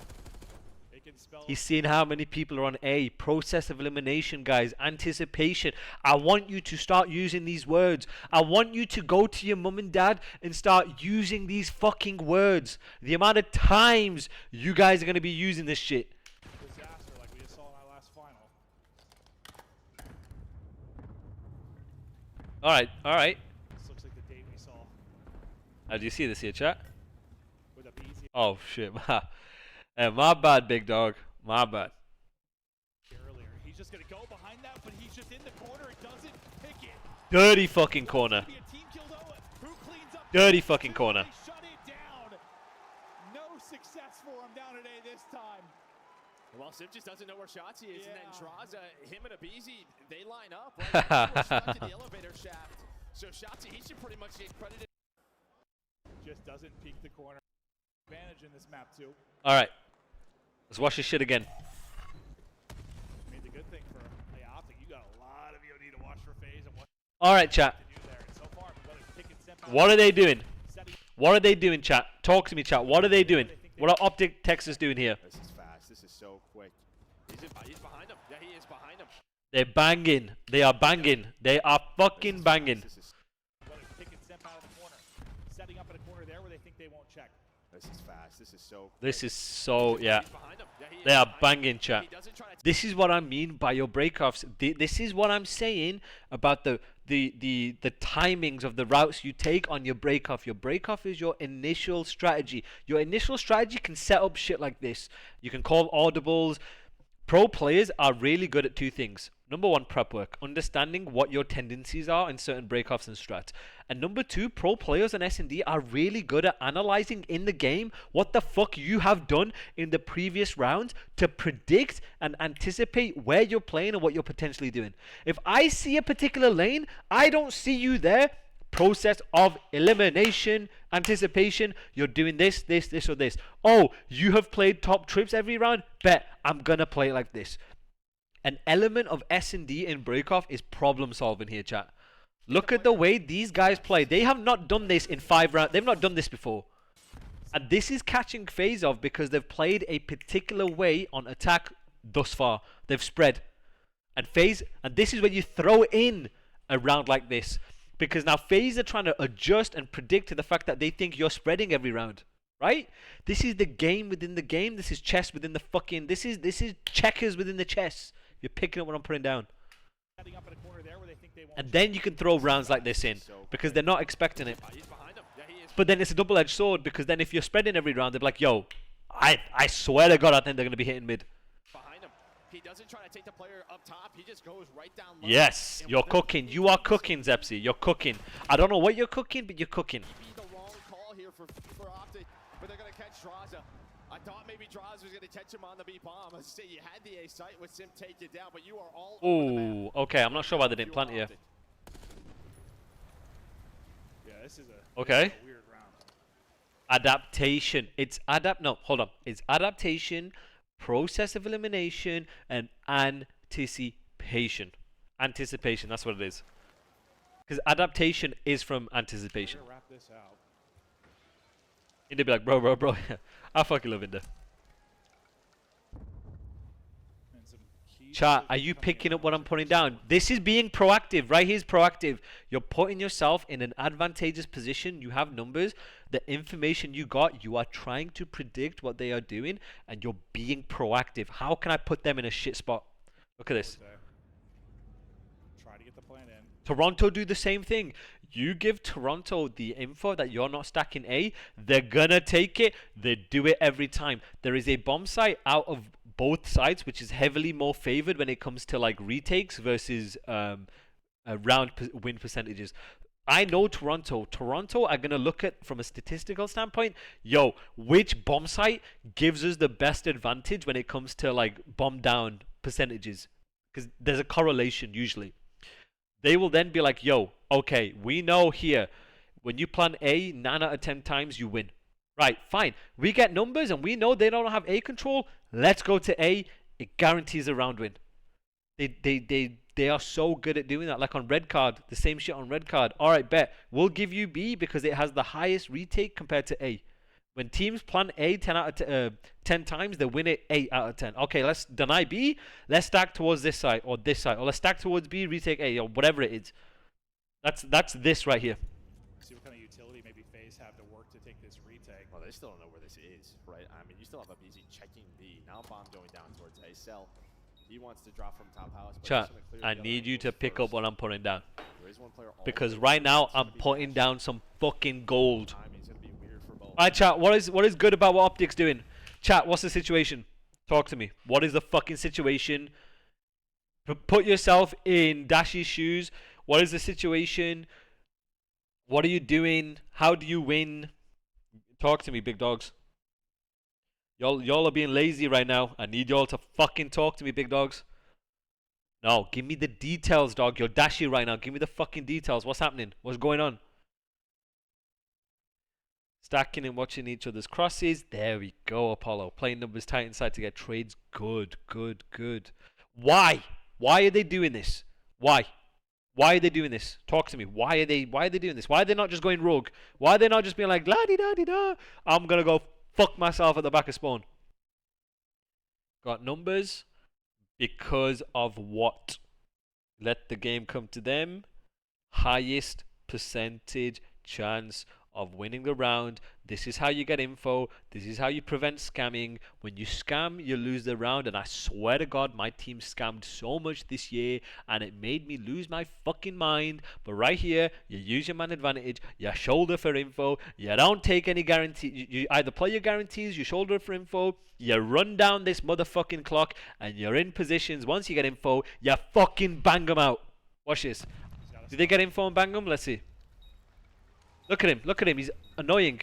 He's seeing how many people are on A. Process of elimination, guys. Anticipation. I want you to start using these words. I want you to go to your mum and dad and start using these fucking words. The amount of times you guys are going to be using this shit. Disaster like we just saw in our last final. Alright, alright. This looks like the date we saw. Do you see this here, chat? With a BZ. Oh, shit. My bad, big dog. My bad. Earlier. He's just going to go behind that, but he's just in the corner. It doesn't pick it. Dirty fucking corner. Dirty fucking corner. Shut it down. No success for him down today this time. Well, Sim just doesn't know where Shotzzy is, and then draws him and a BZ. They line up. Right? We're stuck in the elevator shaft. So Shotzzy, he should pretty much get credited. Just doesn't peek the corner. Advantage in this map too. All right. Let's watch this shit again. I mean, the good thing for OpTic, you got a lot of VOD to watch for FaZe and what All right, chat. to do there. And so far, what are they doing? What are they doing, chat? Talk to me, chat. What are they doing? What are OpticTexas doing here? This is fast. This is so quick. He's behind him. Yeah, he is behind him. They're banging. They are banging. They are fucking banging. Setting up in a corner there where they think they won't check. This is fast. This is so quick. This is so, yeah. They are banging, chat. This is what I mean by your breakoffs. This is what I'm saying about the timings of the routes you take on your breakoff. Your breakoff is your initial strategy. Your initial strategy can set up shit like this. You can call audibles. Pro players are really good at two things. Number one, prep work, understanding what your tendencies are in certain breakoffs and strats. And number two, pro players on S&D are really good at analyzing in the game what the fuck you have done in the previous rounds to predict and anticipate where you're playing and what you're potentially doing. If I see a particular lane, I don't see you there. Process of elimination, anticipation, you're doing this, or this. Oh, you have played top trips every round? Bet, I'm gonna play like this. An element of S&D in breakoff is problem solving here, chat. Look at the way these guys play. They have not done this in 5 rounds. They've not done this before. And this is catching FaZe off because they've played a particular way on attack thus far. They've spread. And FaZe, and this is when you throw in a round like this. Because now FaZe are trying to adjust and predict to the fact that they think you're spreading every round. Right? This is the game within the game. This is chess within the fucking... This is checkers within the chess. You're picking up what I'm putting down. And then you can throw rounds like this in. Because they're not expecting it. But then it's a double-edged sword. Because then if you're spreading every round, they're like, yo, I swear to God, I think they're going to be hitting mid. He doesn't try to take the player up top. He just goes right down low. Yes, you're cooking. You are cooking, Zepsi. You're cooking. I don't know what you're cooking, but you're cooking. The wrong call here for OpTic, but they're going to catch Draza. I thought maybe Draza was going to catch him on the B bomb. I say you had the A site with Sim take you down, but you are all Ooh, okay. I'm not sure why they didn't plant it here. Yeah, this is a okay. Weird round. Adaptation. It's no, hold on. It's adaptation, process of elimination, and anticipation. Anticipation, that's what it is. Because adaptation is from anticipation. Wrap this out. Inda be like, bro. I fucking love Inda. Chat, are you picking up what I'm putting down? This is being proactive. Right here's proactive. You're putting yourself in an advantageous position. You have numbers. The information you got, you are trying to predict what they are doing, and you're being proactive. How can I put them in a shit spot? Look at this. Try to get the plan in. Toronto do the same thing. You give Toronto the info that you're not stacking A, they're gonna take it. They do it every time. There is a bomb site out of both sides, which is heavily more favored when it comes to like retakes versus round win percentages. I know Toronto are going to look at, from a statistical standpoint, yo, which bomb site gives us the best advantage when it comes to like bomb down percentages, because there's a correlation usually. They will then be like, yo, okay, we know here when you plan A 9 out of 10 times you win. Right, fine. We get numbers and we know they don't have A control. Let's go to A. It guarantees a round win. They are so good at doing that. Like on red card, the same shit on red card. All right, bet. We'll give you B because it has the highest retake compared to A. When teams plan A 10 out of 10 times, they win it 8 out of 10. Okay, let's deny B. Let's stack towards this side or this side. Or let's stack towards B, retake A, or whatever it is. That's this right here. See what kind of utility maybe FaZe have to work to take this retake. Well, they still don't know where this is, right? I mean, you still have a BZ checking B. Now bomb going down towards A cell. He wants to drop from top house. But Chat, I need you to pick up what I'm putting down. There is one player because right now I'm putting down some fucking gold. Timing's gonna be weird for both. Alright, chat, what is good about what OpTic's doing? Chat, what's the situation? Talk to me. What is the fucking situation? Put yourself in Dashi's shoes. What is the situation? What are you doing? How do you win? Talk to me, big dogs. Y'all are being lazy right now. I need y'all to fucking talk to me, big dogs. No, give me the details, dog. You're dashy right now. Give me the fucking details. What's happening? What's going on? Stacking and watching each other's crosses. There we go, Apollo. Playing numbers tight inside to get trades. Good. Why? Why are they doing this? Why? Why are they doing this? Talk to me. Why are they doing this? Why are they not just going rogue? Why are they not just being like, la-di-da-di-da, I'm gonna go fuck myself at the back of spawn? Got numbers because of what? Let the game come to them. Highest percentage chance of winning the round. This is how you get info. This is how you prevent scamming. When you scam, you lose the round. And I swear to God, my team scammed so much this year, and it made me lose my fucking mind. But right here, you use your man advantage. You shoulder for info. You don't take any guarantee. You either play your guarantees, you shoulder for info, you run down this motherfucking clock, and you're in positions. Once you get info, you fucking bang them out. Watch this. Did they get info and bang them? Let's see. Look at him, he's annoying.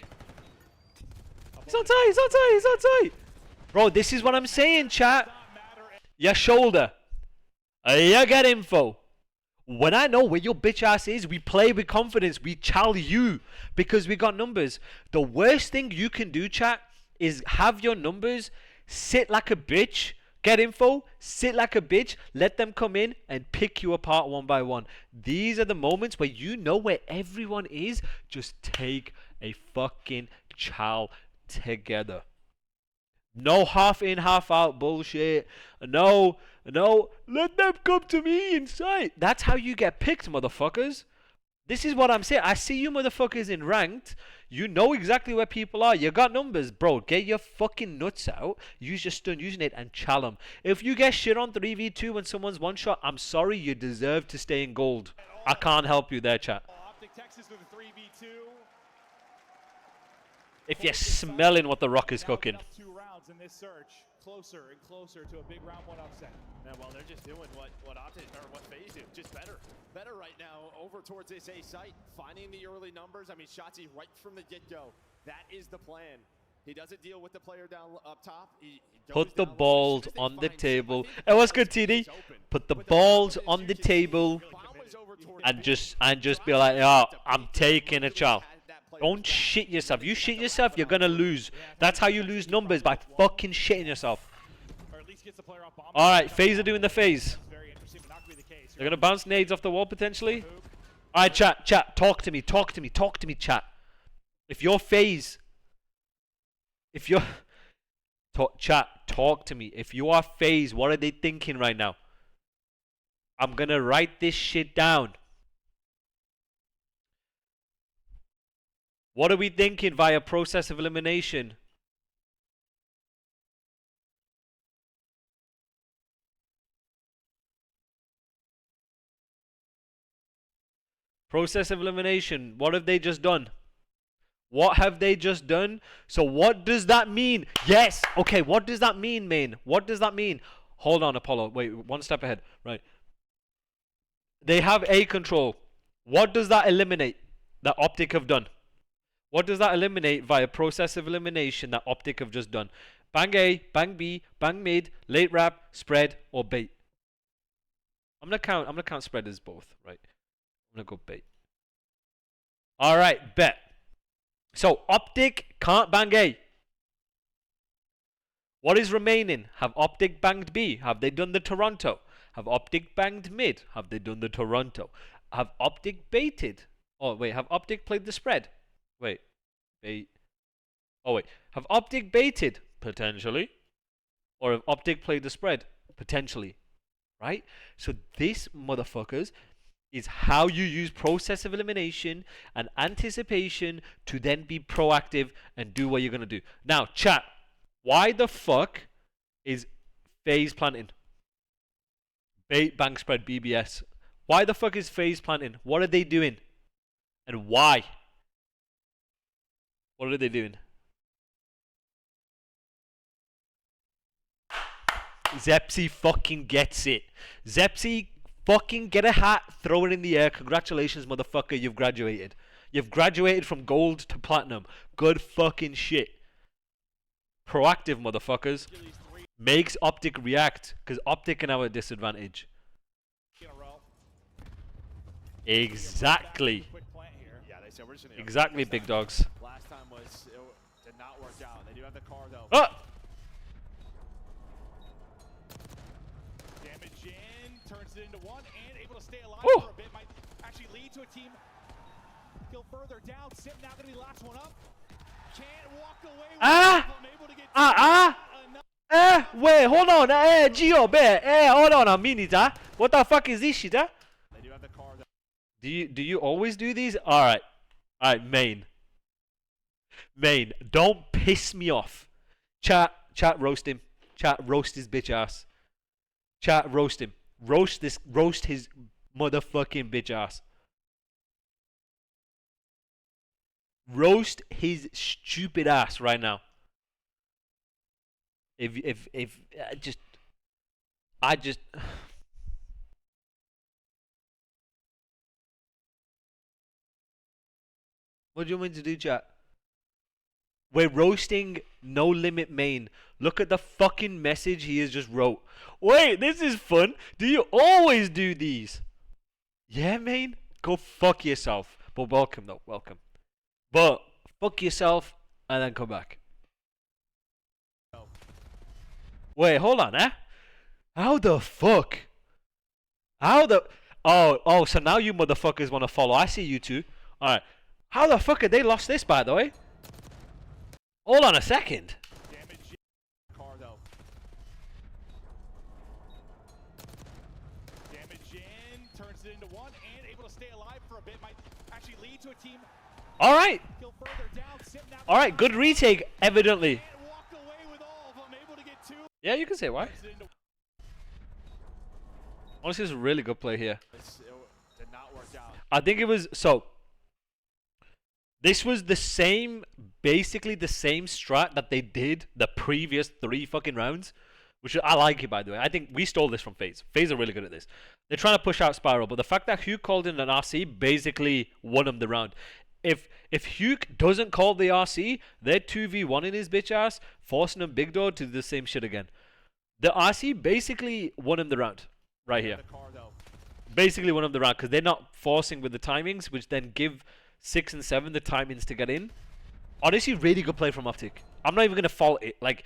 He's on tight. Bro, this is what I'm saying, chat. Your shoulder. You get info. When I know where your bitch ass is, we play with confidence. We chal you because we got numbers. The worst thing you can do, chat, is have your numbers sit like a bitch. Get info, sit like a bitch, let them come in and pick you apart one by one. These are the moments where you know where everyone is. Just take a fucking chow. together. No half in, half out bullshit. No, let them come to me inside. That's how you get picked, motherfuckers. This is what I'm saying. I see you motherfuckers in ranked. You know exactly where people are. You got numbers, bro. Get your fucking nuts out. Use your stun, using it, and chal them. If you get shit on 3v2 when someone's one shot, I'm sorry, you deserve to stay in gold. I can't help you there, chat. OpticTexas with a 3v2. If you're smelling what the Rock is cooking. 2 rounds in this search. Closer and closer to a big round 1 upset. Yeah, well, they're just doing what OpTic or what FaZe do, just better right now over towards this A site, finding the early numbers. I mean, Shotzzy right from the get-go. That is the plan. He doesn't deal with the player down up top. He Put the balls on the table. It was good, TD. Put the balls on the table and just be like, oh, I'm taking a chow. Don't shit yourself. You shit yourself, you're gonna lose. That's how you lose numbers, by fucking shitting yourself. Alright, FaZe are doing the FaZe. They're gonna bounce nades off the wall potentially. Alright, chat, talk to me, chat. If you're FaZe, talk to me. If you are FaZe, what are they thinking right now? I'm gonna write this shit down. What are we thinking via process of elimination? Process of elimination. What have they just done? What have they just done? So what does that mean? Yes. Okay, what does that mean, main? What does that mean? Hold on, Apollo. Wait, one step ahead. Right. They have A control. What does that eliminate that OpTic have done? What does that eliminate via process of elimination that OpTic have just done? Bang A, bang B, bang mid, late wrap, spread, or bait. I'm gonna count spread as both, right? I'm gonna go bait. Alright, bet. So OpTic can't bang A. What is remaining? Have OpTic banged B? Have they done the Toronto? Have OpTic banged mid? Have they done the Toronto? Have OpTic baited? Oh wait, have OpTic played the spread? Wait, bait. Oh wait, have OpTic baited? Potentially. Or have OpTic played the spread? Potentially. Right? So this, motherfuckers, is how you use process of elimination and anticipation to then be proactive and do what you're going to do. Now, chat, why the fuck is FaZe planting? Bait, bang, spread, BBS. Why the fuck is FaZe planting? What are they doing? And why? What are they doing? Zepsy fucking gets it. Zepsy, fucking get a hat, throw it in the air. Congratulations, motherfucker, you've graduated. You've graduated from gold to platinum. Good fucking shit. Proactive, motherfuckers. Makes OpTic react, because OpTic are now at disadvantage. Exactly. Exactly, big dogs. Last time did not work out. They do have the car though. Oh! Damage in, turns it into 1 and able to stay alive Woo! for a bit. Might actually lead to a team kill further down. Sim now gonna be the last one up. Can't walk away with Wait, hold on. Gio, hold on a minute, What the fuck is this shit, They do have the car though. Do you always do these? Alright, main, don't piss me off. Chat, roast him. Chat, roast his bitch ass. Chat, roast him. Roast his motherfucking bitch ass. Roast his stupid ass right now. If I just What do you want me to do, chat? We're roasting No Limit main. Look at the fucking message he has just wrote. Wait, this is fun. Do you always do these? Yeah, main? Go fuck yourself. But welcome, though. Welcome. But fuck yourself and then come back. Wait, hold on, How the fuck? Oh, so now you motherfuckers want to follow. I see you two. Alright. How the fuck have they lost this, by the way? Hold on a second. Damage car though. Damage in, turns it into one, and able to stay alive for a bit. Might actually lead to a team All right. kill further down. Sitting out All right. Good retake, evidently. and walked away with all of them. Able to get two. Yeah, you can say why. Turns it into Honestly, it's a really good play here. It did not work out. I think it was so. This was the same, basically the same strat that they did the previous 3 fucking rounds, which I like it, by the way. I think we stole this from FaZe. FaZe are really good at this. They're trying to push out Spiral, but the fact that Hugh called in an RC basically won him the round. If Hugh doesn't call the RC, they're 2v1 in his bitch ass, forcing him big door to do the same shit again. The RC basically won him the round right here. The car though. Basically won him the round because they're not forcing with the timings, which then give 6 and 7 the timings to get in. Honestly, really good play from OpTic. I'm not even going to fault it. Like,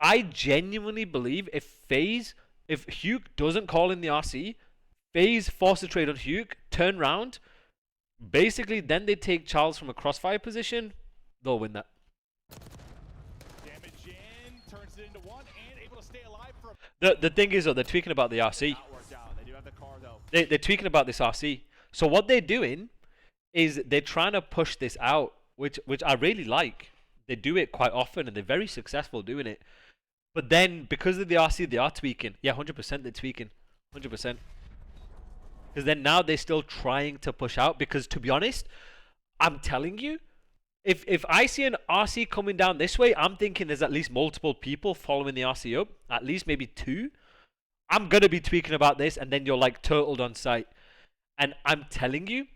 I genuinely believe if Hugh doesn't call in the RC, FaZe force a trade on Hugh, turn round, basically then they take Charles from a crossfire position, they'll win that. damage in, turns it into one, and able to stay alive for a The thing is, though, they're tweaking about the RC. Not worked out. They do have the car though. They're tweaking about this RC. So what they're doing is they're trying to push this out, which I really like. They do it quite often, and they're very successful doing it. But then, because of the RC, they are tweaking. Yeah, 100% they're tweaking. 100%. Because then now they're still trying to push out. Because, to be honest, I'm telling you, if I see an RC coming down this way, I'm thinking there's at least multiple people following the RC up. At least maybe 2. I'm going to be tweaking about this, and then you're like turtled on site. And I'm telling you,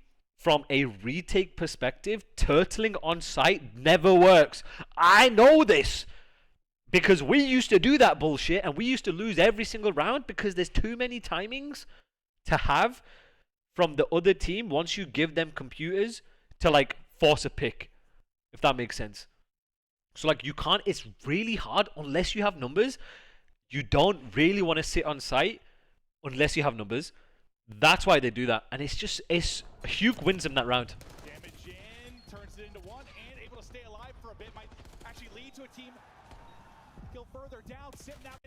from a retake perspective, turtling on site never works. I know this. Because we used to do that bullshit, and we used to lose every single round because there's too many timings to have from the other team once you give them computers to like force a pick, if that makes sense. So like you can't, it's really hard unless you have numbers. You don't really want to sit on site unless you have numbers. That's why they do that, and it's Hugh wins him that round. damage in, turns it into one, and able to stay alive for a bit. Might actually lead to a team kill further down. Sitting out.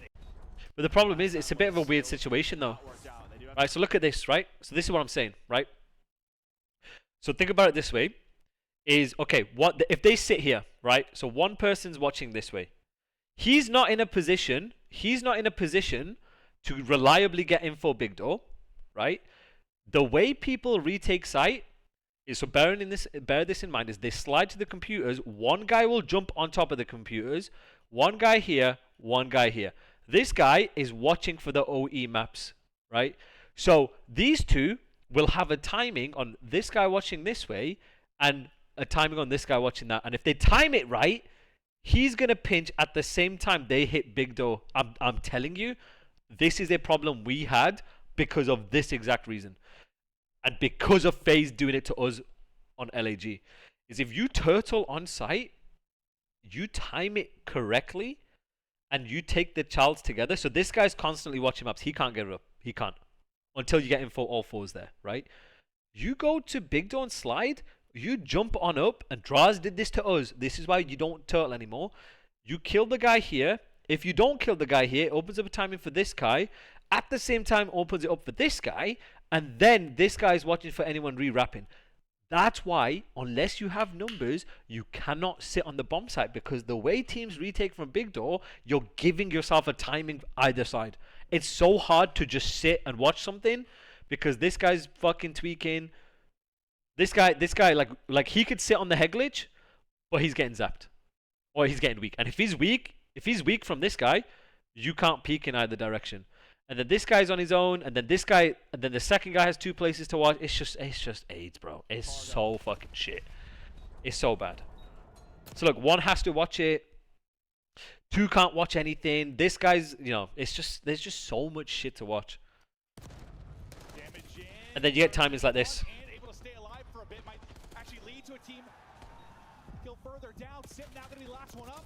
But the problem is, it's a bit of a weird situation though. Not worked out. They do have Right, so look at this, right? So this is what I'm saying, right? So think about it this way. Is, okay, if they sit here, right? So one person's watching this way. He's not in a position to reliably get info big door, right? The way people retake site is, so bear this in mind, is they slide to the computers. One guy will jump on top of the computers. One guy here, one guy here. This guy is watching for the OE maps, right? So these two will have a timing on this guy watching this way and a timing on this guy watching that. And if they time it right, he's going to pinch at the same time they hit big door. I'm telling you, this is a problem we had because of this exact reason. And because of FaZe doing it to us on LAG. Is if you turtle on site, you time it correctly, and you take the childs together. So this guy's constantly watching maps. He can't get it up. He can't. Until you get info all 4s there, right? You go to big door and slide. You jump on up. And Draz did this to us. This is why you don't turtle anymore. You kill the guy here. If you don't kill the guy here, it opens up a timing for this guy. At the same time, opens it up for this guy. And then this guy is watching for anyone re-wrapping. That's why, unless you have numbers, you cannot sit on the bomb site, because the way teams retake from big door, you're giving yourself a timing either side. It's so hard to just sit and watch something because this guy's fucking tweaking. This guy, like he could sit on the head glitch, but he's getting zapped. Or he's getting weak. And if he's weak from this guy, you can't peek in either direction. And then this guy's on his own, and then this guy, and then the second guy has 2 places to watch. It's just AIDS, bro. It's so fucking shit. It's so bad. So look, 1 has to watch it. 2 can't watch anything. This guy's, it's just, there's just so much shit to watch. And then you get timings like this. And able to stay alive for a bit. Might actually lead to a team kill further down. Sitting now, gonna be the last one up.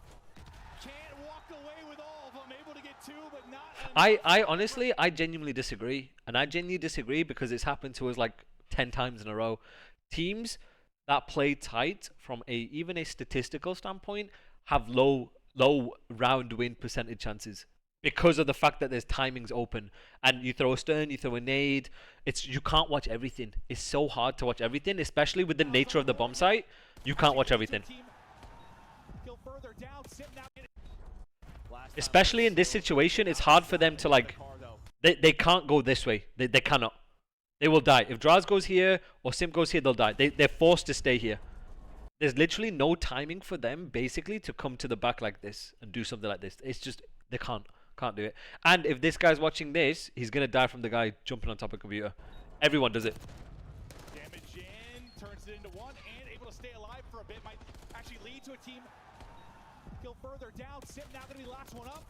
Can't walk away with all of them. Able to get 2, but not. I honestly, I genuinely disagree. And I genuinely disagree because it's happened to us like 10 times in a row. Teams that play tight from even a statistical standpoint have low round win percentage chances because of the fact that there's timings open, and you throw a stun, you throw a nade. You can't watch everything. It's so hard to watch everything, especially with the nature of the bomb site. You can't watch everything. Especially in this situation, it's hard for them to like. They can't go this way. They cannot. They will die. If Draz goes here or Simp goes here, they'll die. They're forced to stay here. There's literally no timing for them, basically, to come to the back like this and do something like this. It's just, they can't do it. And if this guy's watching this, he's going to die from the guy jumping on top of a computer. Everyone does it. Damage in, turns it into one, and able to stay alive for a bit. Might actually lead to a team kill further down. Simp now going to be the last one up.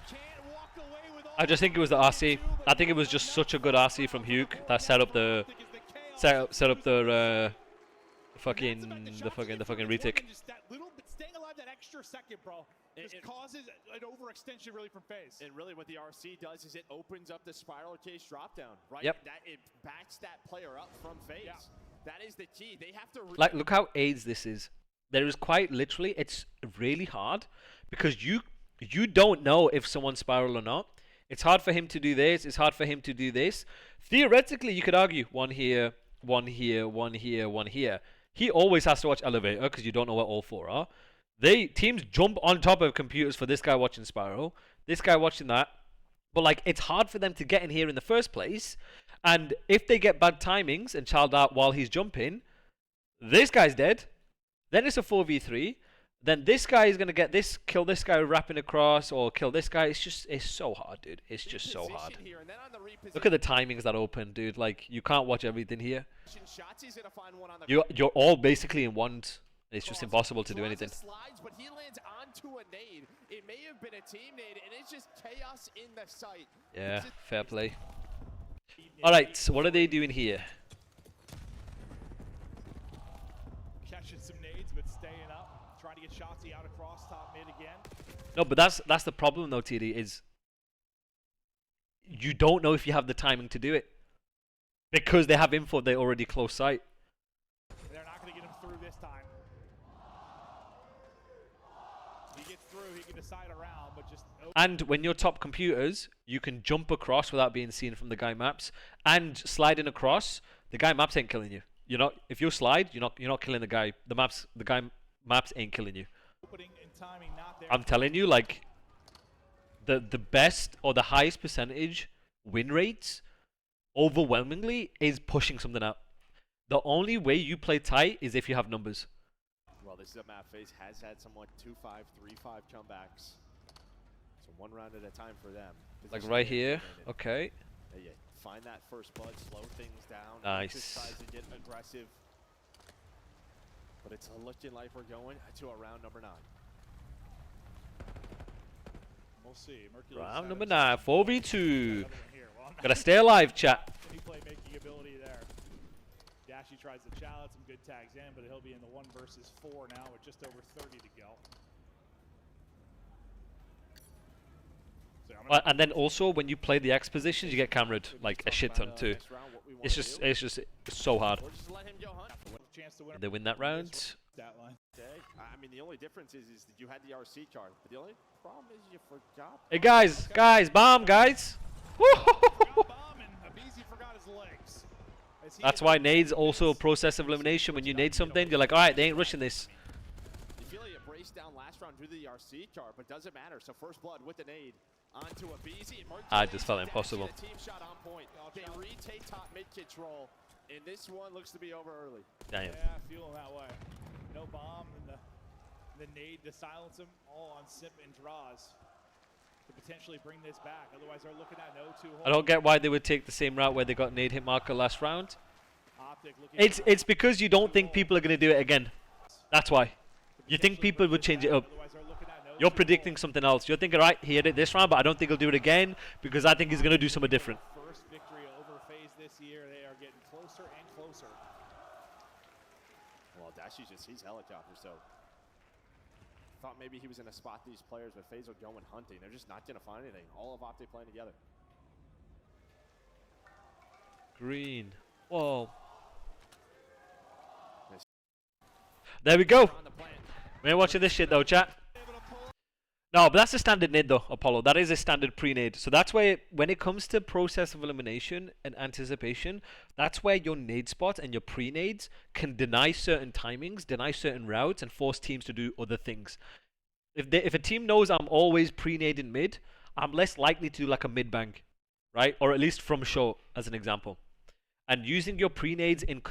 Can't walk away with all. I just think it was the RC. I think it was just such a good RC from Hugh that set up the fucking retake. That little bit staying alive, that extra second, bro, just causes an overextension really from FaZe. And really what the RC does is it opens up the spiral case drop down, right? Yep. It backs that player up from FaZe. Yeah. That is the key. They have to Like, look how AIDS this is. There is quite literally, it's really hard because you don't know if someone's spiral or not. It's hard for him to do this. It's hard for him to do this. Theoretically, you could argue one here, one here, one here, one here. He always has to watch elevator because you don't know where all four are. Teams jump on top of computers for this guy watching spiral, this guy watching that. But like, it's hard for them to get in here in the first place. And if they get bad timings and child out while he's jumping, this guy's dead. Then it's a 4v3. Then this guy is going to get this, kill this guy wrapping across, or kill this guy. It's so hard, dude. It's just so hard. Look at the timings that open, dude. Like, you can't watch everything here. You're all basically in ones. It's just impossible to do anything. Slides, but he lands onto a nade. It may have been a team nade, and it's just chaos in the site. Yeah, fair play. Alright, so what are they doing here? Catching some nades, but staying up. Trying to get Shotzi out across top mid again. No, but that's the problem though, TD, is you don't know if you have the timing to do it. Because they have info, they already close sight. They're not going to get him through this time. He gets through, he can decide around, but just... And when you're top computers, you can jump across without being seen from the guy maps. And sliding across, the guy maps ain't killing you. You're not, if you slide, you're not killing the guy. The guy maps ain't killing you. I'm telling you, like, the best or the highest percentage win rates overwhelmingly is pushing something out. The only way you play tight is if you have numbers. Well, this is a map FaZe has had somewhat 2-5, 3-5 comebacks. So one round at a time for them. Like right here, okay. Yeah, find that first blood, slow things down. Nice. Just tries to get aggressive. But it's looking like we're going to a round number 9. We'll see. Round number 9, 4v2. Gotta stay alive, chat. Any playmaking ability there. Dashy tries to challenge some good tags in, but he'll be in the 1 versus 4 now with just over 30 to go. So And then also when you play the X positions, you get cameraed like a shit ton too. It's just so hard. They win that round. I mean, the only difference is that you had the RC card, but the only problem is you forgot. Hey guys, bomb guys. That's why nades also a process of elimination. When you nade something, you're like, all right, they ain't rushing this. You feel like you braced down last round due to the RC card, but doesn't matter. So first blood with the nade onto a BZ. I just felt impossible. Team shot on point. They retake top mid control, and this one looks to be over early. Damn. Yeah, feeling that way. No bomb and the nade to silence him, all on Simp and Draws to potentially bring this back. Otherwise, they're looking at no 2 I don't get why they would take the same route where they got nade hit marker last round. It's because you don't think people are going to do it again. That's why. You think people would change it up. You're predicting something else. You're thinking, right, he hit it this round, but I don't think he'll do it again because I think he's going to do something different. First victory over FaZe this year. They are getting closer and closer. Well, Dashy's he's helicopter, so thought maybe he was in a spot these players, but FaZe are going hunting. They're just not going to find anything. All of OpTic playing together. Green. Whoa. There we go. We're watching this shit though, chat. No, but that's a standard nade though, Apollo. That is a standard pre-nade. So that's where, when it comes to process of elimination and anticipation, that's where your nade spots and your pre-nades can deny certain timings, deny certain routes, and force teams to do other things. If a team knows I'm always pre-nading mid, I'm less likely to do like a mid-bang, right? Or at least from short, as an example. And using your pre-nades in